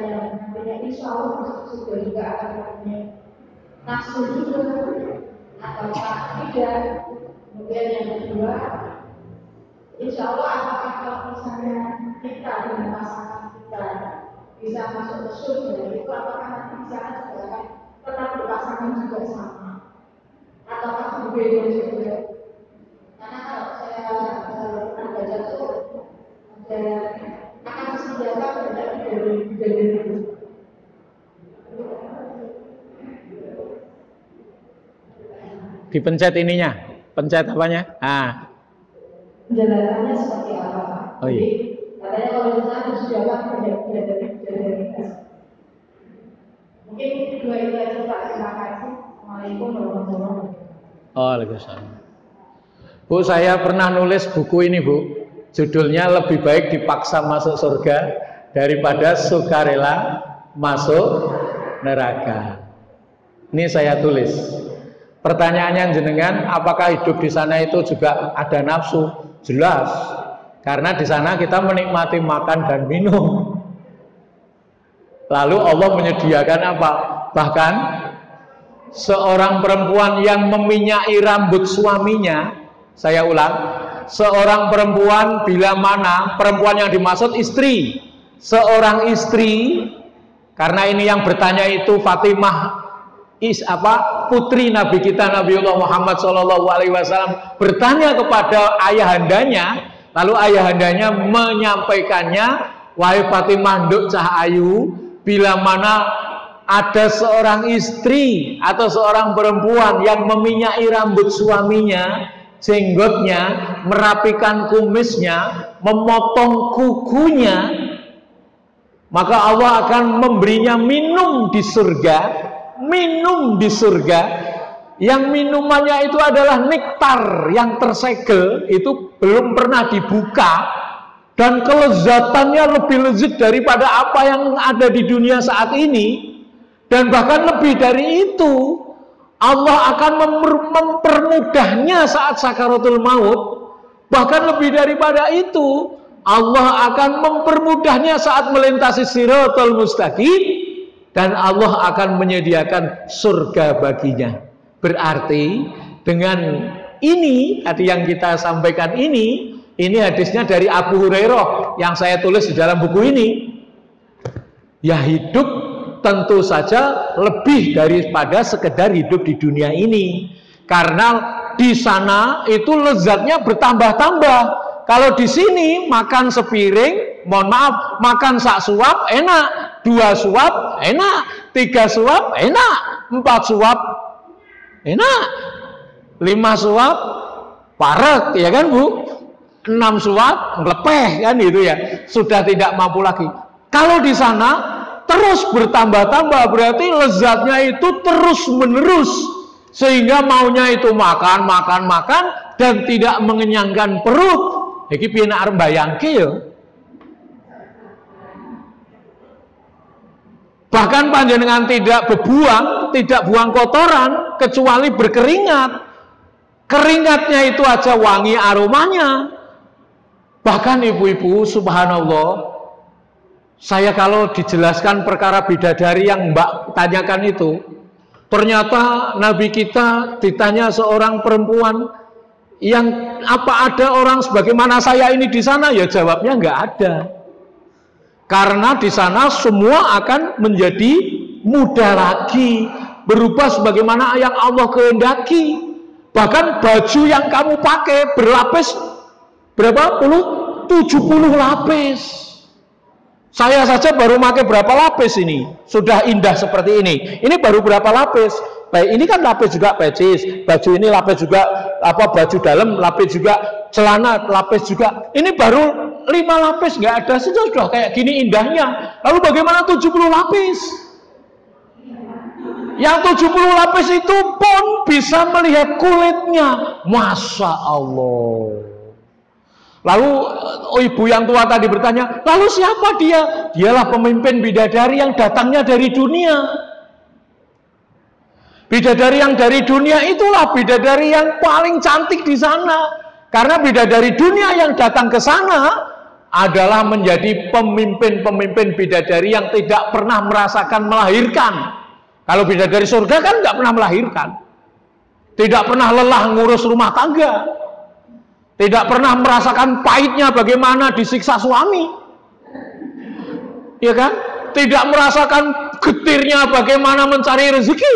yang nantinya insya Allah masuk surga juga akan punya nafsu juga, ataukah tidak? Kemudian yang kedua, insya Allah apakah kalau misalnya kita dengan pasangan kita bisa masuk ke surga itu apakah nanti di sana juga akan tetap berpasangan juga sama ataukah berbeda juga? Karena kalau saya pernah baca tuh ada akan disediakan dari itu. Dipencet ininya, pencet apanya? Ah. Penjelasannya seperti apa Pak? Oh iya. Katanya kalau misalnya disediakan dari mungkin dua itu aja Pak. Terima kasih. Assalamualaikum warahmatullahi wabarakatuh. Waalaikumsalam. Bu, saya pernah nulis buku ini Bu. Judulnya Lebih Baik Dipaksa Masuk Surga Daripada Sukarela masuk neraka. Ini saya tulis. Pertanyaannya jenengan, apakah hidup di sana itu juga ada nafsu? Jelas. Karena di sana kita menikmati makan dan minum. Lalu Allah menyediakan apa? Bahkan seorang perempuan yang meminyai rambut suaminya, saya ulang, seorang perempuan bila mana perempuan yang dimaksud istri, seorang istri, karena ini yang bertanya itu Fatimah putri Nabi kita Nabiullah Muhammad SAW bertanya kepada ayahandanya, lalu ayahandanya menyampaikannya, wahai Fatimah nduk cah ayu, bila mana ada seorang istri atau seorang perempuan yang meminyai rambut suaminya, jenggotnya, merapikan kumisnya, memotong kukunya, maka Allah akan memberinya minum di surga, yang minumannya itu adalah nektar yang tersegel, itu belum pernah dibuka, dan kelezatannya lebih lezat daripada apa yang ada di dunia saat ini. Dan bahkan lebih dari itu, Allah akan mempermudahnya saat sakaratul maut. Bahkan lebih daripada itu, Allah akan mempermudahnya saat melintasi siratal mustaqim, dan Allah akan menyediakan surga baginya. Berarti dengan ini, tadi yang kita sampaikan ini hadisnya dari Abu Hurairah yang saya tulis di dalam buku ini. Ya, hidup tentu saja lebih daripada sekedar hidup di dunia ini, karena di sana itu lezatnya bertambah-tambah. Kalau di sini makan sepiring, mohon maaf, makan sak suap enak, 2 suap enak, 3 suap enak, 4 suap enak, 5 suap parek, ya kan Bu, 6 suap ngelepeh kan gitu ya, sudah tidak mampu lagi. Kalau di sana terus bertambah-tambah, berarti lezatnya itu terus menerus, sehingga maunya itu makan dan tidak mengenyangkan perut. Iki piye nek arep mbayangke ya. Bahkan panjenengan tidak berbuang, tidak buang kotoran kecuali berkeringat. Keringatnya itu aja wangi aromanya. Bahkan ibu-ibu, subhanallah, saya kalau dijelaskan perkara bidadari yang Mbak tanyakan itu, ternyata Nabi kita ditanya seorang perempuan yang apa ada orang sebagaimana saya ini di sana, ya jawabnya nggak ada. Karena di sana semua akan menjadi muda lagi, berubah sebagaimana yang Allah kehendaki. Bahkan baju yang kamu pakai berlapis berapa puluh? 70 lapis. Saya saja baru pakai berapa lapis ini, sudah indah seperti ini. Ini baru berapa lapis? Baik, ini kan lapis juga pecis, baju ini lapis juga, baju dalam lapis juga, celana lapis juga. Ini baru 5 lapis, nggak ada saja sudah kayak gini indahnya. Lalu bagaimana 70 lapis? Yang 70 lapis itu pun bisa melihat kulitnya, masya Allah. Lalu ibu yang tua tadi bertanya, lalu siapa dia? Dialah pemimpin bidadari yang datangnya dari dunia. Bidadari yang dari dunia itulah bidadari yang paling cantik di sana. Karena bidadari dunia yang datang ke sana adalah menjadi pemimpin-pemimpin bidadari yang tidak pernah merasakan melahirkan. Kalau bidadari surga kan nggak pernah melahirkan, tidak pernah lelah ngurus rumah tangga, tidak pernah merasakan pahitnya bagaimana disiksa suami, ya kan? Tidak merasakan getirnya bagaimana mencari rezeki,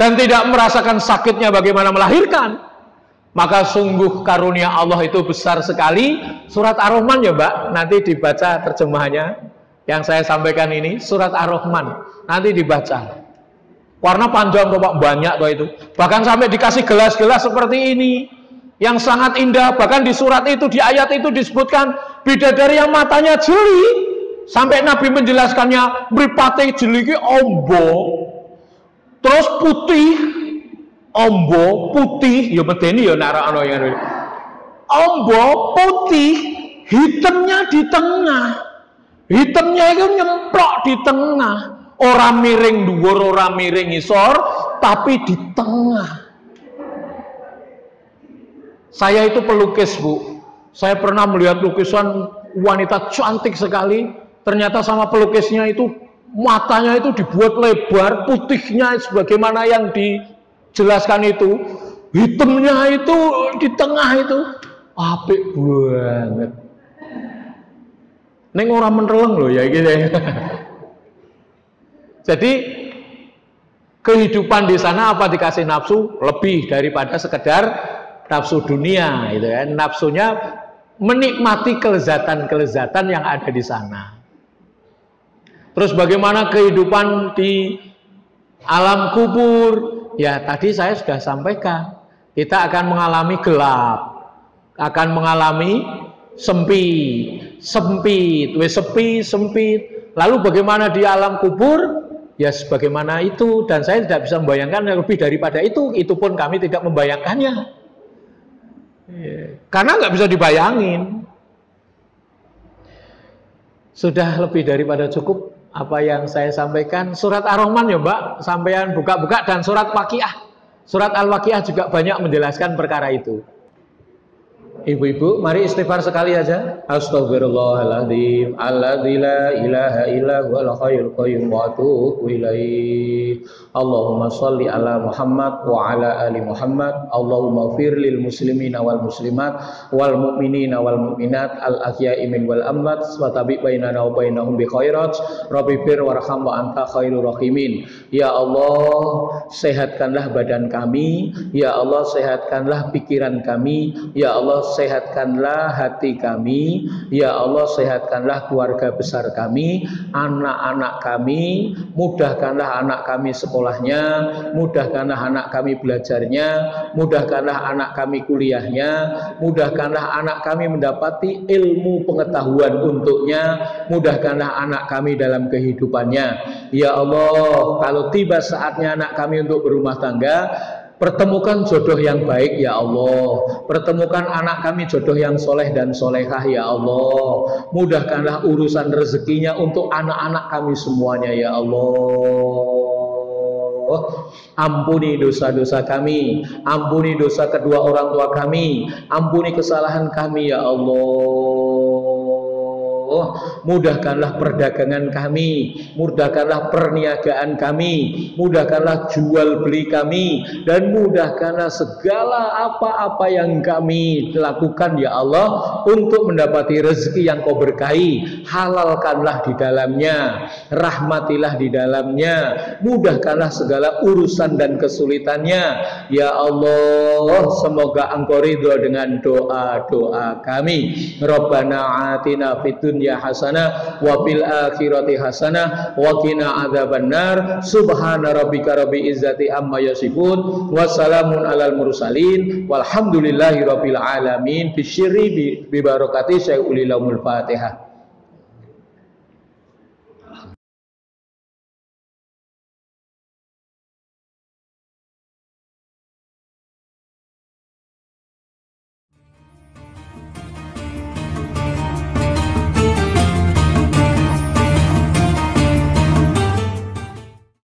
dan tidak merasakan sakitnya bagaimana melahirkan. Maka sungguh karunia Allah itu besar sekali. Surat Ar-Rahman ya Mbak, nanti dibaca terjemahannya yang saya sampaikan ini, surat Ar-Rahman nanti dibaca. Warna panjang kok Pak, banyak kok itu. Bahkan sampai dikasih gelas-gelas seperti ini yang sangat indah. Bahkan di surat itu, di ayat itu disebutkan bidadari yang matanya jeli, sampai Nabi menjelaskannya mripate jeli ki ombo, terus putih, ombo putih, ya medeni ya narakno yang ombo putih, hitamnya di tengah. Hitamnya itu nyemplok di tengah. Orang miring dhuwur, orang miring isor, tapi di tengah. Saya itu pelukis, Bu. Saya pernah melihat lukisan wanita cantik sekali. Ternyata sama pelukisnya itu matanya itu dibuat lebar, putihnya sebagaimana yang dijelaskan itu, hitamnya itu di tengah itu apik banget. Neng orang menteleng loh ya gitu ya. Jadi kehidupan di sana apa dikasih nafsu lebih daripada sekedar nafsu dunia, gitu kan? Nafsunya menikmati kelezatan-kelezatan yang ada di sana. Terus bagaimana kehidupan di alam kubur? Ya tadi saya sudah sampaikan, kita akan mengalami gelap, akan mengalami sempit, sempit. Lalu bagaimana di alam kubur? Ya sebagaimana itu, dan saya tidak bisa membayangkan yang lebih daripada itu pun kami tidak membayangkannya. Karena nggak bisa dibayangin. Sudah lebih daripada cukup apa yang saya sampaikan. Surat Ar-Rahman ya Mbak, sampean buka-buka, dan surat Waqiah. Surat Al-Waqiah juga banyak menjelaskan perkara itu. Ibu-ibu, mari istighfar sekali aja. Astaghfirullahaladzim, alladzi la ilaha illa huwal hayyul qayyum wa atubu ilaih. Allahumma sholli ala Muhammad wa ala ali Muhammad. Allahumma ighfir lil muslimina wal muslimat wal mu'minina wal mu'minat al ahya'i min wal amwat wa tabi bainana wa bainahum bi khairat. Rabbi fir warham wa anta khairur rahimin. Ya Allah, sehatkanlah badan kami. Ya Allah, sehatkanlah pikiran kami. Ya Allah, sehatkanlah hati kami. Ya Allah, sehatkanlah keluarga besar kami, anak-anak kami. Mudahkanlah anak kami sekolahnya, mudahkanlah anak kami belajarnya, mudahkanlah anak kami kuliahnya, mudahkanlah anak kami mendapati ilmu pengetahuan untuknya, mudahkanlah anak kami dalam kehidupannya. Ya Allah, kalau tiba saatnya anak kami untuk berumah tangga, pertemukan jodoh yang baik ya Allah. Pertemukan anak kami jodoh yang soleh dan solehah ya Allah. Mudahkanlah urusan rezekinya untuk anak-anak kami semuanya ya Allah. Ampuni dosa-dosa kami, ampuni dosa kedua orang tua kami, ampuni kesalahan kami ya Allah. Mudahkanlah perdagangan kami, mudahkanlah perniagaan kami, mudahkanlah jual beli kami, dan mudahkanlah segala apa-apa yang kami lakukan ya Allah untuk mendapati rezeki yang Kau berkahi. Halalkanlah di dalamnya, rahmatilah di dalamnya, mudahkanlah segala urusan dan kesulitannya ya Allah. Semoga Engkau ridho dengan doa-doa kami. Rabbana atina fid dunya hasanah wa fil akhirati hasanah wa qina adzabannar. Subhana rabbika rabbil izzati amma yasifun wa salamun alal mursalin walhamdulillahi rabbil alamin. Bisyirri bi barakati syai'ul Fatihah.